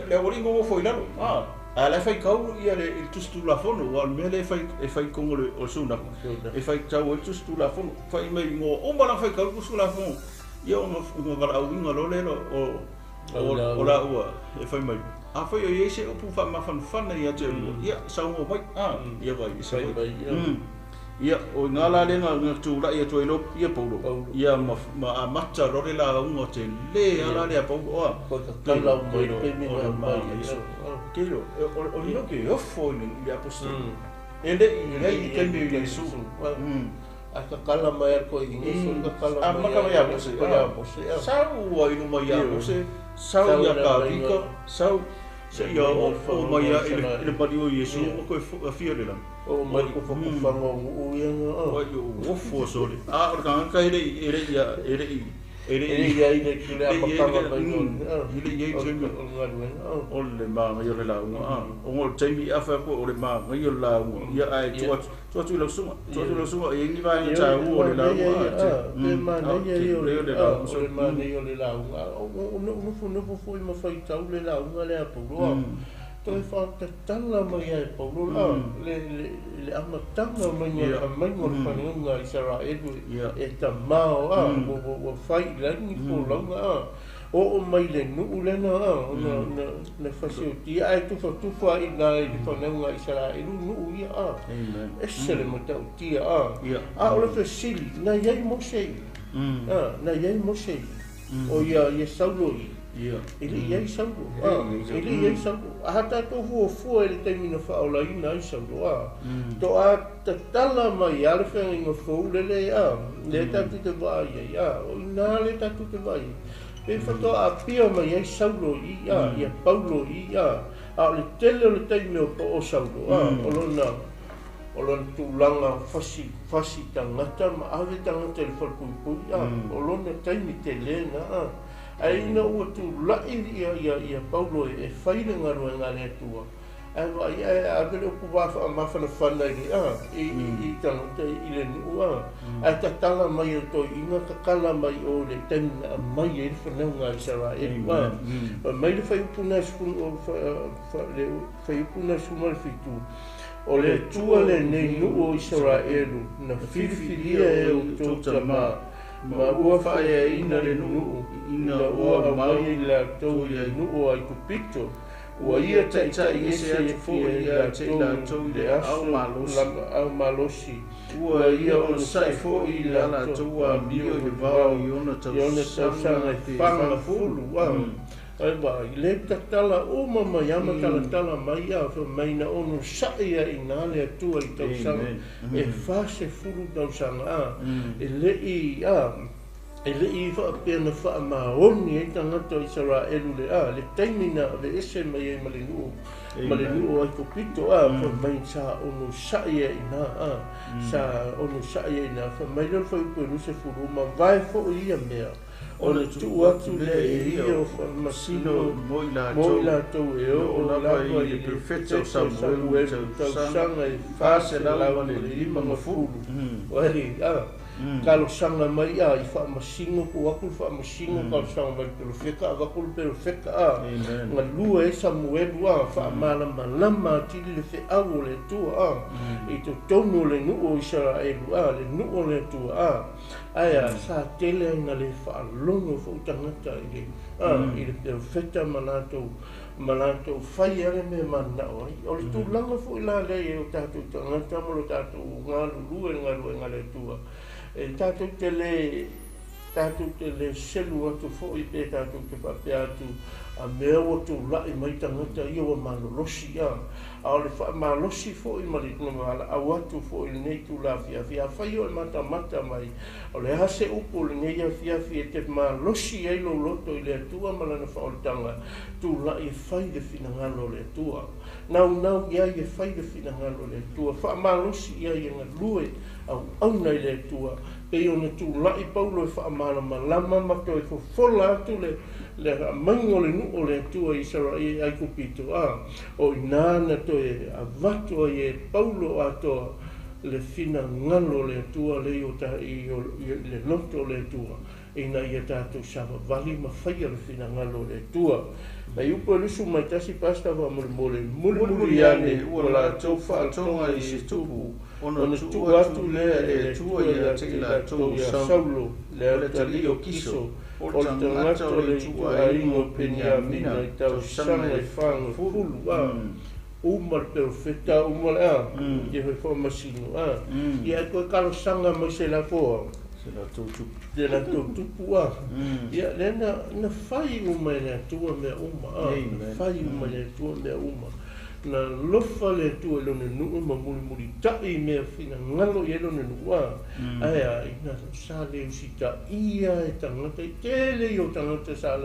le oringo mo foi lalo ala fai kau ia le tustu la fono o me le fai kongo le o suna e fai tau o tustu la fono fai mai ngo o mala fai kau tustu la fono ia o Valaauina lo le o la ua e fai mai a fai o yese o pu fa ma fan ia te ia sa mo mai ia vai sai vai ia o ngala le nga tu la ia tu ilo ia Paulo ia ma mata ro le la un te le ala le Paulo ka la mai pe mi mai kilo o no ke o fo ni le apostolo ele i ke me Yesu a ka kala mai ko ingi so ka kala mai maka mai apa se sau ai no mai apa se sau ya ka vika sau se ya o mai ile padi o Yesu ko fia le la o mai ko fanga o ia o fo so le a o ka ka ere ya ile kile a pakanga mai no ile ye temi o le ma mai le la o mo temi a fa ko o le ma mai la ya ai tu lo suma e ni vai ta o le la e ma nei ye o le la so ma nei o le la o no fu ma fai tau le la le a Paulo to fa ta tala mai ai Paulo le amatanga mai mai mo fa nga Israel e ta mao o fai la ni ko longa o mai le nu le na fasio ti ai tu fa i na i fa nga Israel nu ia esele mo ta ti o le fasili na ye mo sei na ye mo sei o ia Saulo ele ia Saulo ele ia Saulo hata to fu ele termina Valaauina i Saulo to a tala mai ale fe ngo fu le ta tu te vai o ina le ta tu te vai pe fato a pio mai ai Saulo ia Paulo ia a le tele le termina o Saulo o lona tūlanga fasi tangata ma ave tangata le whalpui o lona taimi te lena aina ua tūlai ia Paulo e whaile ngarua ngā lea tua a vele o kuwafa a mawhana whanai i tangata i le nua a ta tala mai o toi inga ka kala mai o le taimina a mai e whanau ngā Israel mai le whaiupuna sumale fitu o le tua le nei nuu o Israelu na whiwhiria e o tōta ma ua whae ina le nuu ina ua mai la tau le nuu ai kupito ua ia taitai ese atu fōi ia tau le au malosi ua ia o sai fōi la tau a mio i vau i ona tausanga e whanga fulu ai ba le tala o mama yama tala mai a fa mai na ono saia ina le tua i tau sanga e fase fulu tau sanga e le i fa pena fa ma oni e tangata Israel le taimina le ese mai e malinu ai kopito fa mai sa ono saia ina sa ono saia ina fa mai le fa i se fulu ma vai fo ia mea o le tu atu le e o masino moi la tau e o lava i le profeta Samuel tau sanga i fase lawa le lima ngafulu wari kalo sanga mai i wha masingo ko wakul wha masingo kalo sanga mai profeta wakul profeta nga lua e Samuel wha malama tili le fe awo le tua i to tono le nuo Israel le nuo le tua aia sa tele na le whaalongo whautangata i le profeta manatou whai are me manao o le tūlanga fo i la lei o tātou tangata mo lo tātou ngā lulu e ngā le tua e tātou te le selu atu fo i pe tātou te pape atu a mea o tū lai mai tangata i o malolosi a o le malosi fo i marituna mahala au atu fo i nei tū la fia whai o e mata mai o le hase upo le nei a fia e te malosi e lo loto i le atua malana whaoltanga tū lai whai le finangalo le atua nau ia i whai le finangalo le atua wha malosi ia i ngā lue au auna i le atua pe ona tū lai Paulo e wha malama mato e fola atu le mango le nuo le tua Israel ai kupito o inana to e avato e Paulo ato le fina ngalo le tua le o ta i le noto le tua ina ia tātou sava vali ma whaia le fina ngalo le tua mai upo e lusu mai tasi pasta wa muli ane ua la tau whaatonga i se tupu ona tu atu le tua ia te la tau Saulo le atali o kiso o tangata le tua a ingo Peniamina i tau sanga e whanga fulu uma le profeta uma le ia hoi wha masino ia koe kalo sanga mai se la foa se la tau tupu ia lena na whai uma le tua mea uma whai uma le tua mea uma na lofa le tu e lona nuu ma muri tai mea whina ngalo i e lona nua. Aia, ina sa le usita ia e tangata i tele i o tangata sa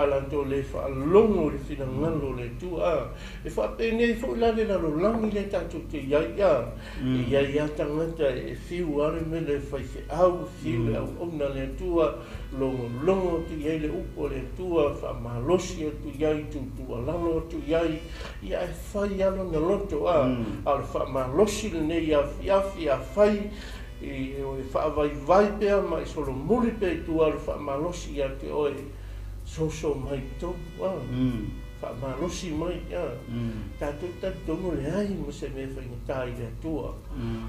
lanto le whaalongo le whina ngalo le tu a. E whapene i fo lale lalo langi le tato te iaia. E iaia tangata e whiu are me le whaife au, whiu au ona le tua, longo tu iai le upo le tua, whamalosi tu iai tu lalo tu iai, ia e whai alo na loto a, al whamalosi le nei a fiafi a whai, e whaavai pea ma i solo muri pe tu al whamalosi a te oe, so mai tau a, whamalosi mai a, tātou le ai mo se me whaingatai le tua.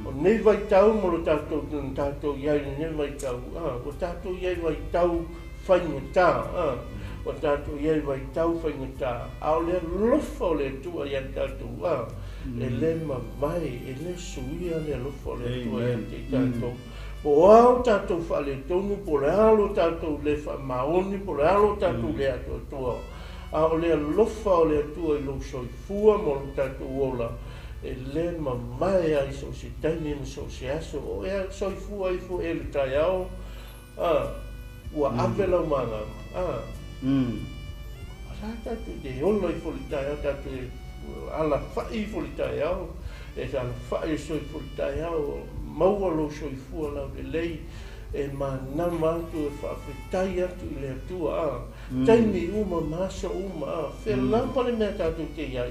O nei vai tau mo lo tātou iai nei vai tau, o tātou iai vai tau whaingata, o tātou iai vai tau whaingata, ao lea lofa o le tua ian tātou, e le ma vai, e le suia le lofa o le tua ian te tātou. Po ao tātou whale tonu, po le alo tātou le whamaoni, po le alo tātou le ato tua. Ao lea lofa o le tua i lo soifua mo lo tātou ola, e le ma vai ai so se taini ma so se aso, o ea soifua i fo e le tai ao, ua awela umanga, tātou te ola i fo le tai ao, tātou ala whai i fo le tai ao, e ala whai i so i fo le tai ao, maua lo soifua lau le lei, e manama atu e whaafetai atu i le atua taimi uma masa uma whelampa le mea tātou te ia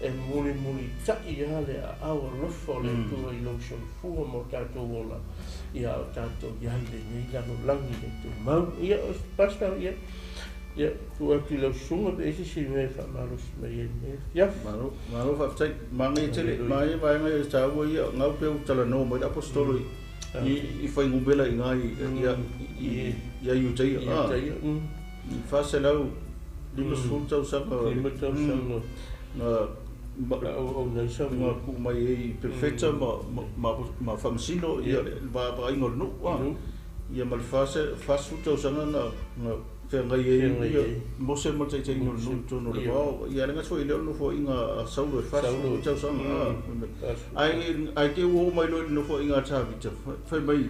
e muri tai a le awa lofa le atua i lau soifua mo tātou ola ia o tātou iai le nei lano langi le tu mau ia o pasta ia tu atu lau sunga pe esi si me whamaros me e me fiaf Maro whafetai mangi tele mai vaenga e tāua ia ngau peo tala no mo i apostolo I whai ngubela I ngai ia iutai I whase lau lima tau sanga o nei sa ngā ku mai e perfecta ma whamasino ia ba ingo nu ia ma le whase tau sanga na whengai e mose mo tai tai ngol nu tono le wao ia renga so I leo no fo inga saulo e whase tau sanga ai ke uho mai loi no fo inga tāwita whai mai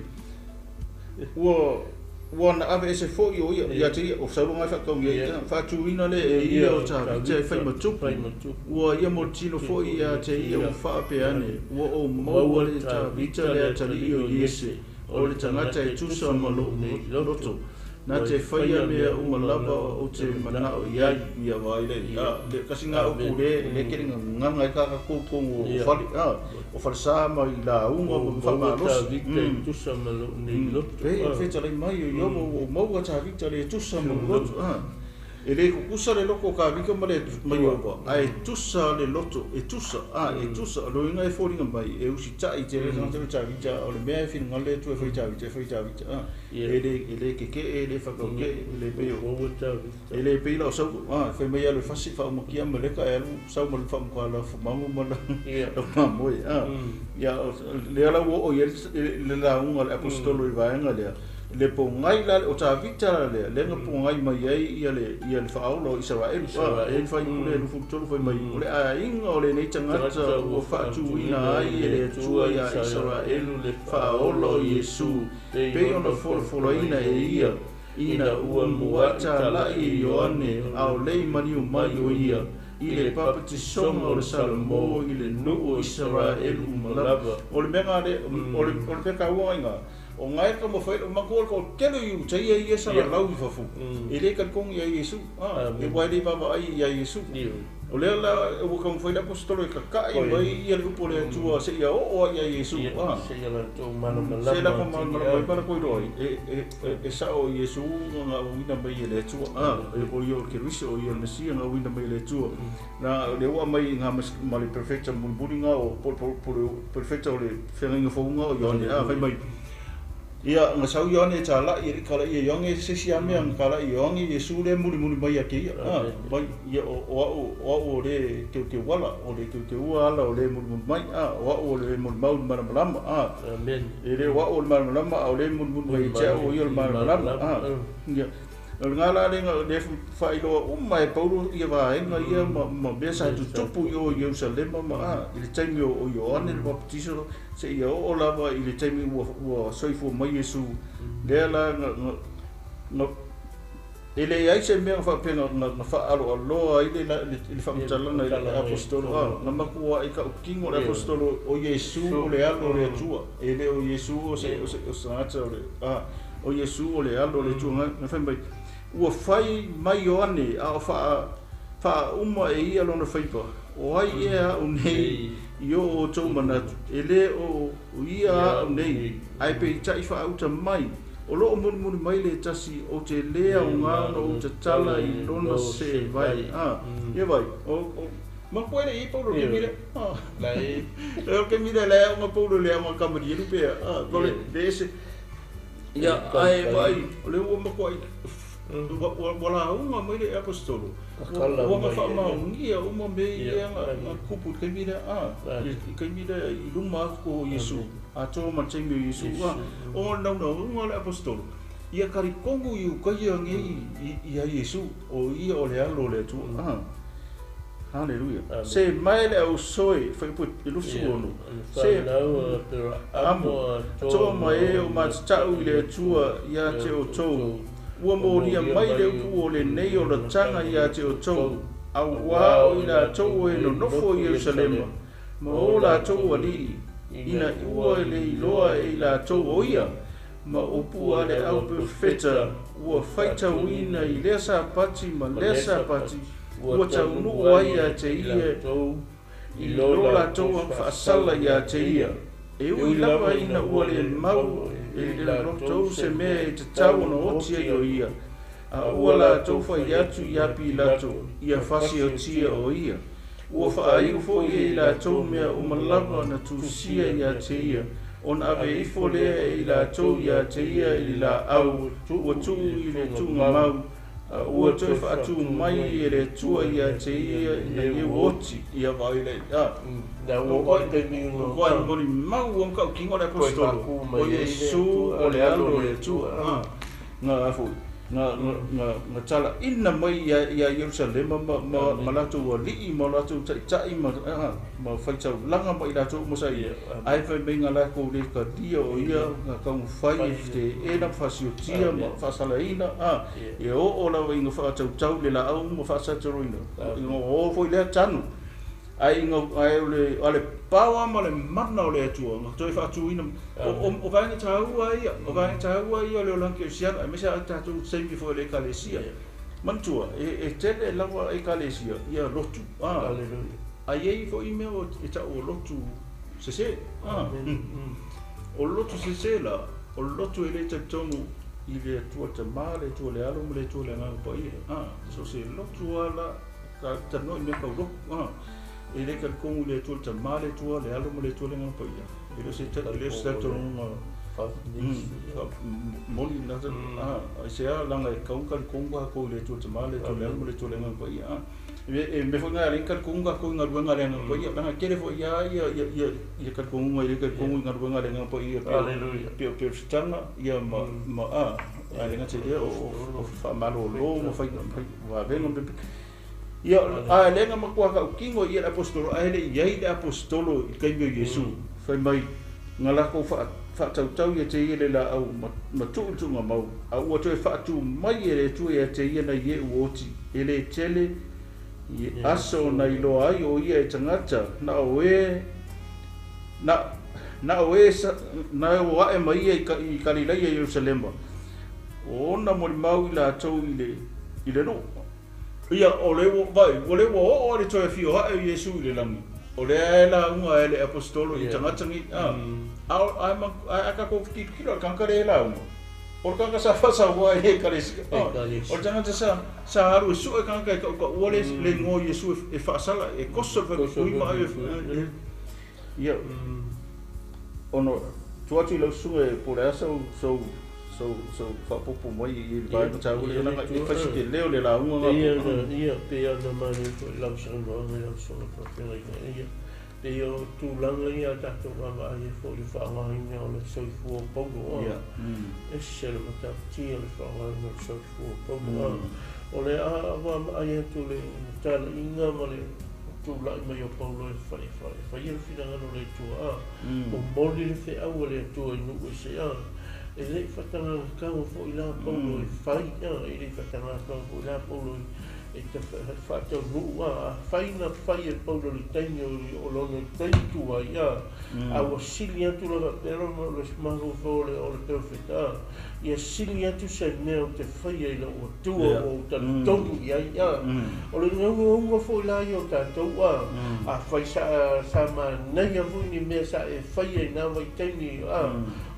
ua na ave ese fo I o ia te o saulo ngai whakau ia whatuina le e ia o tāwita e whai matupu ua ia mo tino fo ia te ia o whaapeane ua o maua le tāwita le atari o iese o le tangata e tusa ma loto na te whaia mea umalava o te manao iai ia vai le kasi ngā upu le keringa nganga I kaka kōkongo o whalisa mai la unga mo whamalos tusa ma loto wheta lei mai o maua tā vita le tusa ma loto e le kukusa le loko ka vika ma le mai opa ai tusa le loto e tusa lo inga e fōringa mai e usi tai te re nante ta vita o le mea e whina ngale tu e whai tā vita e le keke e le whakauke e le peo e le peila o sau whai mai alo whasi whaumakia ma leka e alu sau ma le whamuka la whamamu ma la mamoe le ala o le launga le apostolo I vaenga lea le pongai la o ta vita le nga pongai mai ai ia le whaolo Israel e whai kule lufu tolu whai mai o le a inga o le nei tangata o whatu ina ai e le tua ia Israel le whaolo Iesu pe ona wholoina e ina ua muata lai Ioane ao lei maniu mai o ia I le papati songa o le Salomo I le nuu Israel umalava o le menga o le peka ua inga o ngai ka mo fai o makol ko kelo yu tai ia sa lau I fafu e le kan kong ia Yesu e wai le baba ai ia Yesu o le la o ka mo fai apostolo ka kai mai ia le upo le tua se ia o ia Yesu se ia la to mano se la ko mano mai para ko roi e sa o Yesu nga wina mai le tua e o yo ke riso o yo Mesia nga wina mai le tua na le wa mai nga mali perfecta bulbulinga o perfecta o le feringa fonga o yo ne fai mai ia nga sau Ioane tala I kala ia yonge sesi ame ang kala yonge Yesu le muli mai ake ia mai ia o le ke wala o le ke wala o le muli mai o le muli mau malama amen e le o le malama o le muli mai cha o ia malama ia ngala le fai lo mai Paulo ia va enga ia ma besa tu tupu yo Jerusalem ma ile taimi o Ioane le baptizo se ia o lava ile taimi o soifo mai Yesu le la no ele ai se me fa pena na fa alo ile le fa mtalana ile apostolo na makua ika kingo le apostolo o Yesu le alo le tua ele o Yesu o se sanata o Yesu o le alo le tua na fa mai ua fai mai Ioane a fa uma e ia lona faipa o ai ia o nei io o tau manatu ele o ia o nei ai pe tai fa auta mai o loo muni mai le tasi o te lea o ngāno o te tala i lona se vai ia vai o ma puere i Paulo ke mire lai ke mire le o Paulo le o kamari i pe kole dese ia ai vai o le o ma koi wala uma mai le apostolo o ma fa ma ngia uma me ia kupu ke mire ke mire i luma ko Yesu a to ma temi Yesu o no le apostolo ia kari kongu i ukaia ngi ia Yesu o ia o le alo le tu haleluia se mai le o soi foi put i lusu ono se amo to mai o ma tau le tua ia te o to ua moria mai le upu o le nei o la tanga ia te o tou au wā o ina tou e no nofo i Jerusalema ma o la tou ali ina ua le iloa e la tou o ia ma upu a le au perfeta ua faita wina i lea sa pati ma lea sa pati ua tau nuu ai a te ia i lo la tou a whaasala i a te ia e ui lava ina ua le mau e le rotou se mea e te tau na otia i o ia a ua la tou fai atu i api lato ia fasi o tia o ia ua whaaiu fo i la tou mea umalava na tusia i a te ia on ave ifo lea i la tou i a te ia i la au ua tu i le tunga mau ua toi whaatu mai e le tua i a te ia i e oti i a vai le na ua te mingo koe ngori mau o mkau kingo le apostolo o Yesu o le alo le tua nga afu nga tala ina mai ia Jerusalem ma latu wa lii ma latu tai ma faitau langa mai latu mo sai ai fa me nga la ko le ka dia o ia nga kau fai te ena fasiotia ma fasalaina e o la winga fa tau le la au mo fa sa toroina o foi le tanu ai ole pawa ma le mana o le atua nga toi fa atu ina o vai nga tau ai ole lanke sia ai me sa tatu sempre foi le kalesia mantua e tele lawa e kalesia ia lotu ai ei foi me o eta o lotu se o lotu se la o lotu ele tonu i le tua te male tu le alo le tu le nga pa ia so se lotu ala ka tano me ka ro e le ka kongu le tu te male tu le alo le tu le nga pa ia ele se te moli na se a langa e kaunga kongu ko le tu te male tu le alo le tu le nga pa ia e me foi nga rinka kongu ko nga ruanga le nga pa ia langa kere foi ia ka kongu ile ka kongu nga ruanga le nga pa ia haleluya pe stanga ia ma ale nga te o fa malo lo mo fai va vengo ia a lenga makua ka kingo ia apostolo a ele ia le apostolo i kaimio Yesu fai mai ngala ko fa tau ia te ia le la au ma tu nga mau a ua toi fa tu mai ele tu ia te ia na ie uoti ele tele i aso na ilo ai o ia e tangata na oe na o ae mai i Galilei e Jerusalema ona mo mau i la tau i le no ia o le o le toi fio ha e Yesu le langi o le la unga ele apostolo i tangata ngi a ka ko kilo kankare la unga o ka sa fa sa wa e kalesi o tangata sa haru su e kanka ka o le ngo Yesu e fa sala e koso fa ko ma ia ono tuatu lo su e por eso so fa popo mai i vai no tau le na i fa si leo le la unga ia pe ana mani ko la so no ia so no pro ia pe o tu langa ia ta to va vai fo le fa nga ina o le so fu Paulo ese le matautia le whaoauna le soifua Paulo. O le awa ai atu le Talaiga ma le tūlai mai o Paulo e whai al whirangano le tua o moli le whiaua le atua i nuku e se e lei whatanga kama fo i la Paulo e whai e lei whatanga kama fo i la Paulo e te whatau nuu a whaina whai e Paulo le taini o lona i taini tua i a wa sili atu la pero ma le smaho fo le o le perfeta ia sili atu sa mea o te whai e la o tua o tonu i ai o le ngaunga fo i la i o tātou a whai sa ma nei a vuni mea sa e whai e nā mai taini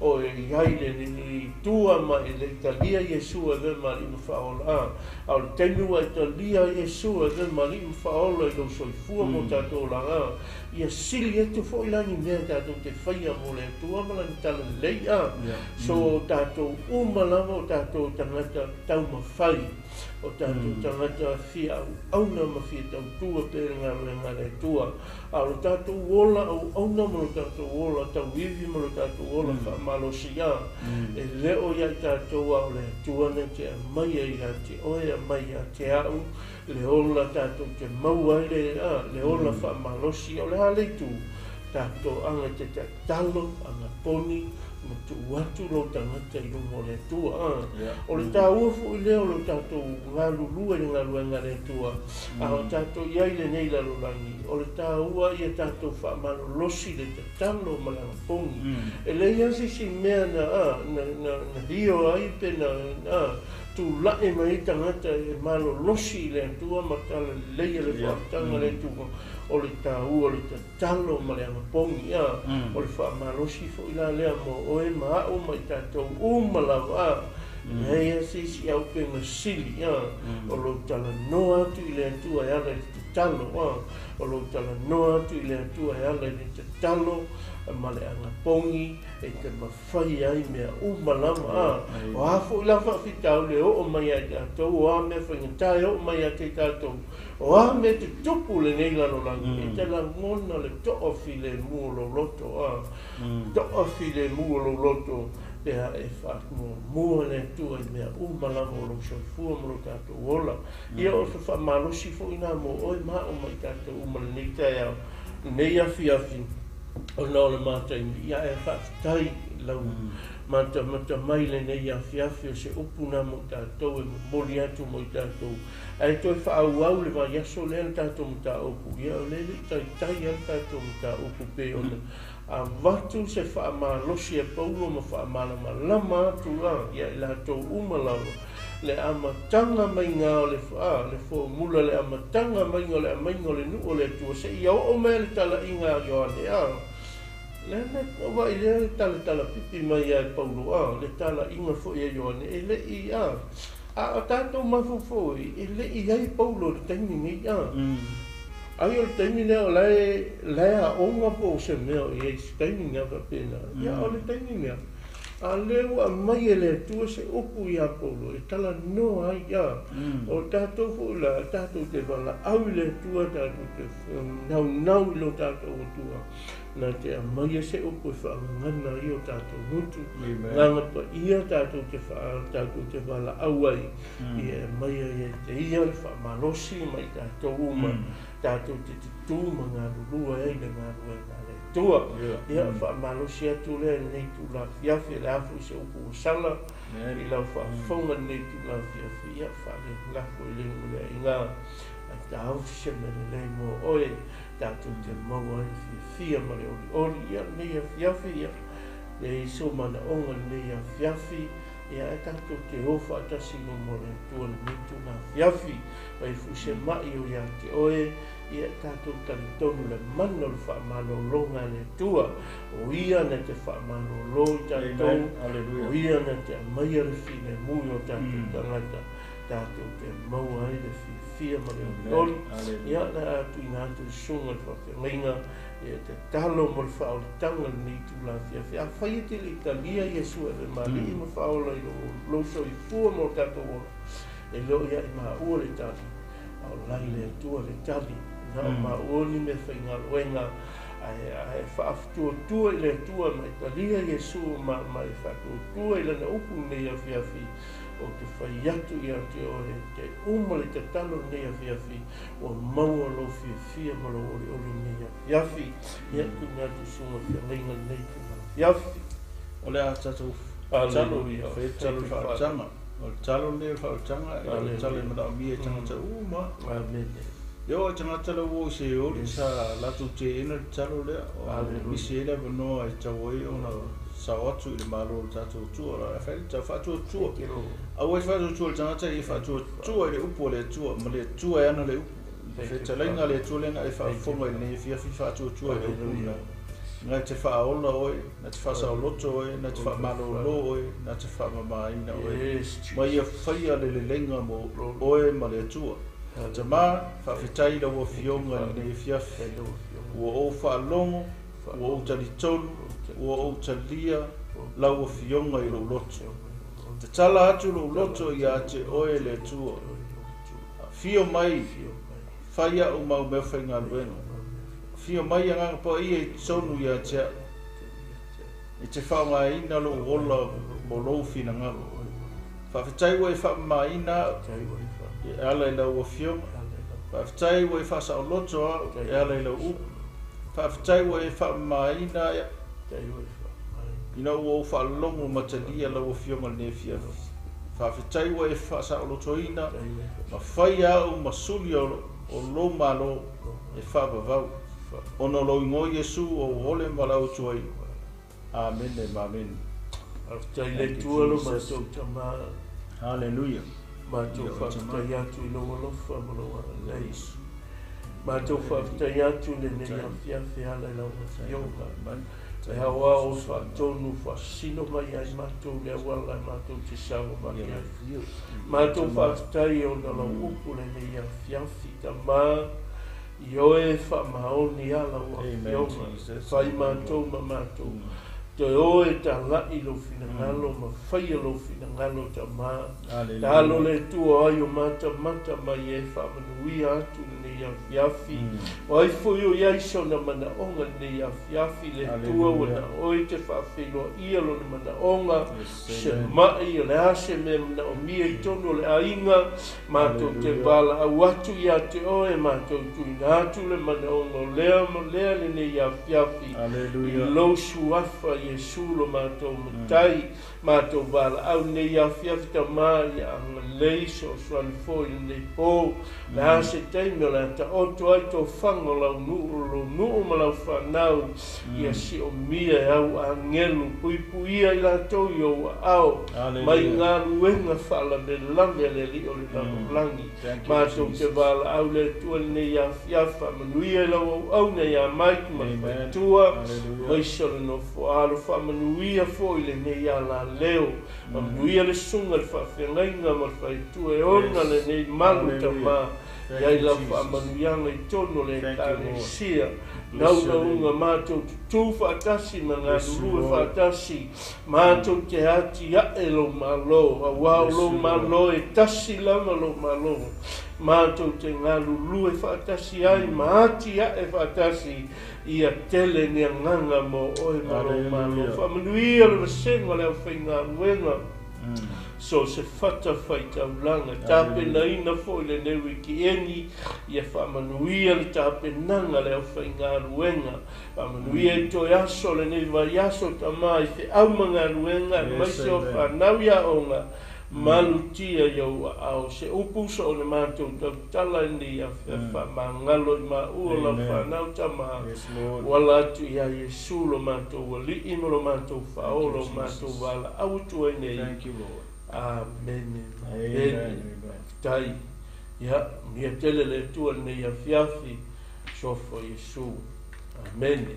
o e iai ni tua ma e le Italia Iesu e ve mali ma whaola a le tenua Italia Iesu e ve mali ma whaola e lo soifua mo tātou langa ia sili etu fo i lani mea tātou te whaia mo le tua ma lani Talalelei so tātou umalama o tātou tangata tau ma whai o tātou tangata fia auna ma fia tau tua pere ngā le tua a lo tātou wola au auna mo lo tātou wola tau vivi mo lo tātou wola whaamalosi e leo ia tātou au le tua ne te mai a te oe a mai a te au le ola tātou te maua le ola whaamalosi o le haleitu tātou anga te talo anga poni ma tu watu lo tangata i rungo le tua o le tā uafu i leo lo tātou ngā lulua i ngā luenga le tua a o tātou iai le nei la lulangi o le tā ua i a tātou whaamalo losi le te talo ma langa pongi e le iasi si mea na hio ai pe na tu lae mai tangata e malo losi le tua ma Talalelei le whaatanga le tua o le tā ua le te talo ma le anga pongi o le whaamalosi fo i la lea mo oe maa o mai tātou umalawa hei asisi au pe masili o lo tala noa atu i le atua e ala i te talo o lo tala noa atu i le atua e ala i te talo ma le anga pongi e te mawhai ai mea umalama o hafo i la whawhitau le o mai a tātou o a mea whaingatai o mai a te tātou o a mea te tupu le nei lano langi e te la ngona le to'ofi le mua lo loto to'ofi le mua lo loto pea e whaatmo mua le tua i mea umalama o lo soifua mo lo tātou ola ia o se whaamalosi fo ina mo oi maa o mai tātou umala nei tai au nei afi o nā le mātai ia e whaafitai lau mata mai le nei afi o se upuna mo tātou e moli atu mo i tātou ai toi whaau le vai aso le an tātou mo tā opu ia o le tai an tātou mo tā opu pe ona a watu se whaamalosi e Paulo ma whaamalama lama atu ia i lātou umalawa le amatanga mai ngā o le fo mula le amatanga mai ngā le amainga le nu o le tua se ia o mea le Talaiga Ioane le na wa i le tala pipi mai ai Paulo le Talaiga fo ia Ioane e le i a tātou mafufoi e le i ai Paulo le taimi nei ai o le taimi lea o lai a onga po se mea o i se taimi ngā pena ia o le taimi mea a leo a mai e le tua se upu i a Paulo e tala noa ai o tātou fo la tātou te wala au le tua tātou te nau i lo tātou o tua na te a mai e se upu e whaangana i o tātou mutu nganga pa ia tātou te wala au ai i e mai e te ia i whaamalosi mai tātou uma tātou te tū ma ngā rurua e le ngā rua tua ia whaamalosi atu le nei tu la fiafi le afu se upu o sala i lau whaafonga nei tu la fiafi ia whaale lako i lengu le inga ai ta hausi se me le mo oe tātou te maua i fia ma le ori ia nei a fiafi ia le iso mana onga nei a fiafi ia e tātou te ofa atasi mo le tua le nei tu la fiafi mai fu se mai o ia te oe ia tātou talitonu le mana le whaamalolonga le tua o ia na te whaamalolo i tātou o ia na te amaia le whine mui o tātou tangata tātou te maua ai le fia ma le ori ia na atu i nātou sunga le whawhenga ia te talo mo le whaolitanga ni tu la fia a whai te le Italia Iesu e le mali i ma whaola i lo so i fua mo tātou ora e lo ia i maa ua le tali au lai le tua le tali na ma oni me whainga roenga ai whaafutua i le tua mai talia Iesu mai whaafutua i lana upu nei awhiawhi o te whai atu i ate o te umale te talo nei awhiawhi o maua lo fia malo ori nei awhiawhi i atu ngā tu sunga whialinga nei te awhiawhi o le a tatu talo whai talo whaatanga o talo nei whaatanga o talo i mara mia tangata uma yo tangata la wo se o sa latu te ina talo lea o isi ele vanoa i tawai o na sa watu i le malo o tatu tua la whai ta whatu tua a wai whatu tua tangata i whatu tua i le upo le tua ma le tua e ana le upo whai talenga le tua lenga i whaafonga i nei whiawhi whatu tua i le upo ngai te whaaola oi, na te whasao loto oi, na te whaamalo oi, na te whaamamaina oi. Mai ia whaia le lenga mo oi ma le atua. Te mā, whawhitai la ua fionga nei whiawhi. Ua o whaalongo, ua o talitolu, ua o talia, la ua fionga i lo loto. Te tala atu lo loto i a te oi le atua. Fio mai, whaia o mau mea whainga luenga. Fio mai anga pa ia i sonu ia tea. I te whaunga ina lo wola mo lo fina ngalo. Whawhitai wa i whaama ina i ala i lau wa fio. Whawhitai wa i whasa o loto i ala i lau upu. Whawhitai wa i whaama ina i nau o whaalongo matalia lau wa fio ma ne fia. Whawhitai wa i whasa o loto ina ma whai au ma suli o lo malo e whaavavau. Ono lo ingo Yesu o ole malau tuai. Amen e amen. Aftai le tua lo matou tama. Hallelujah. Matou whaftai atu i loa lofa maloa leis. Matou whaftai atu le nei a whiawhi ala i lau whionga. E hawa o whaatonu whasino mai ai matou le awala ai matou te sawa mai ai. Matou whaftai o na lau upu le nei a whiawhi tama. Ioe whamaoni ala ua whionga, whai mātou ma mātou. Te oe ta lai lo fina ngalo, ma whaia lo fina ngalo ta mā. Ta alo le tua ai o mata mai e whamanuia atu nei a whiawhi. O ai fui o iaiso na mana onga nei a whiawhi le tua wana oe te whawhino ia lo na mana onga. Se mai o le ase me mana o mia i tono le ainga. Mātou te bala au atu i a te oe, mātou tuina atu le mana onga o lea mo lea le nei a whiawhi. I lo suafa Yesu lo mātou matai, mātou wala au nei a whiawhi ta mai a ngalei so swani fōi nei pō. Le ase teime o le ata oto ai tō whango lau nuu ma lau whanau ia si o mia e au a ngelu puipuia i lātou i o au. Mai ngā ruenga whala me lange le li o le lau langi. Mātou te wala au le tua nei a whiawha manuia i lau au nei a maiki ma whaitua. Mai sole no whaaro whamanuia fōi le nei a la leo. Manuia le sunga le whawhengainga ma whaitua e ona le nei malu ta mā. Iai lau whaamanuianga i tono le kāne sia. Nau unga mātou tu whaatasi ma ngā lulu e whaatasi. Mātou te hati ae lo malo. A wau lo malo e tasi lama lo malo. Mātou te ngā lulu e whaatasi ai. Mahati ae whaatasi. Ia tele ni nganga mo oe malo malo. Whaamanuia le wasenga leo whainga ruenga. So se fata whaita ulanga, tape na ina fo le newi ki eni, ia whamanuia le tape nanga leo whainga ruenga. Whamanuia i toi aso le newi vai aso tamai, te aumanga ruenga, mai se o whanau ia onga, malutia iau au, se upusa o le mātou tau tala ni a whamangalo i mā ua la whanau tamā. Wala atu ia Yesu lo mātou wali ino lo mātou whaolo, mātou wala autu e nei. Thank you, Lord. Amen. Tai. Ya, mia tele le tua nei a whiawhi. Sofo Yesu. Amen.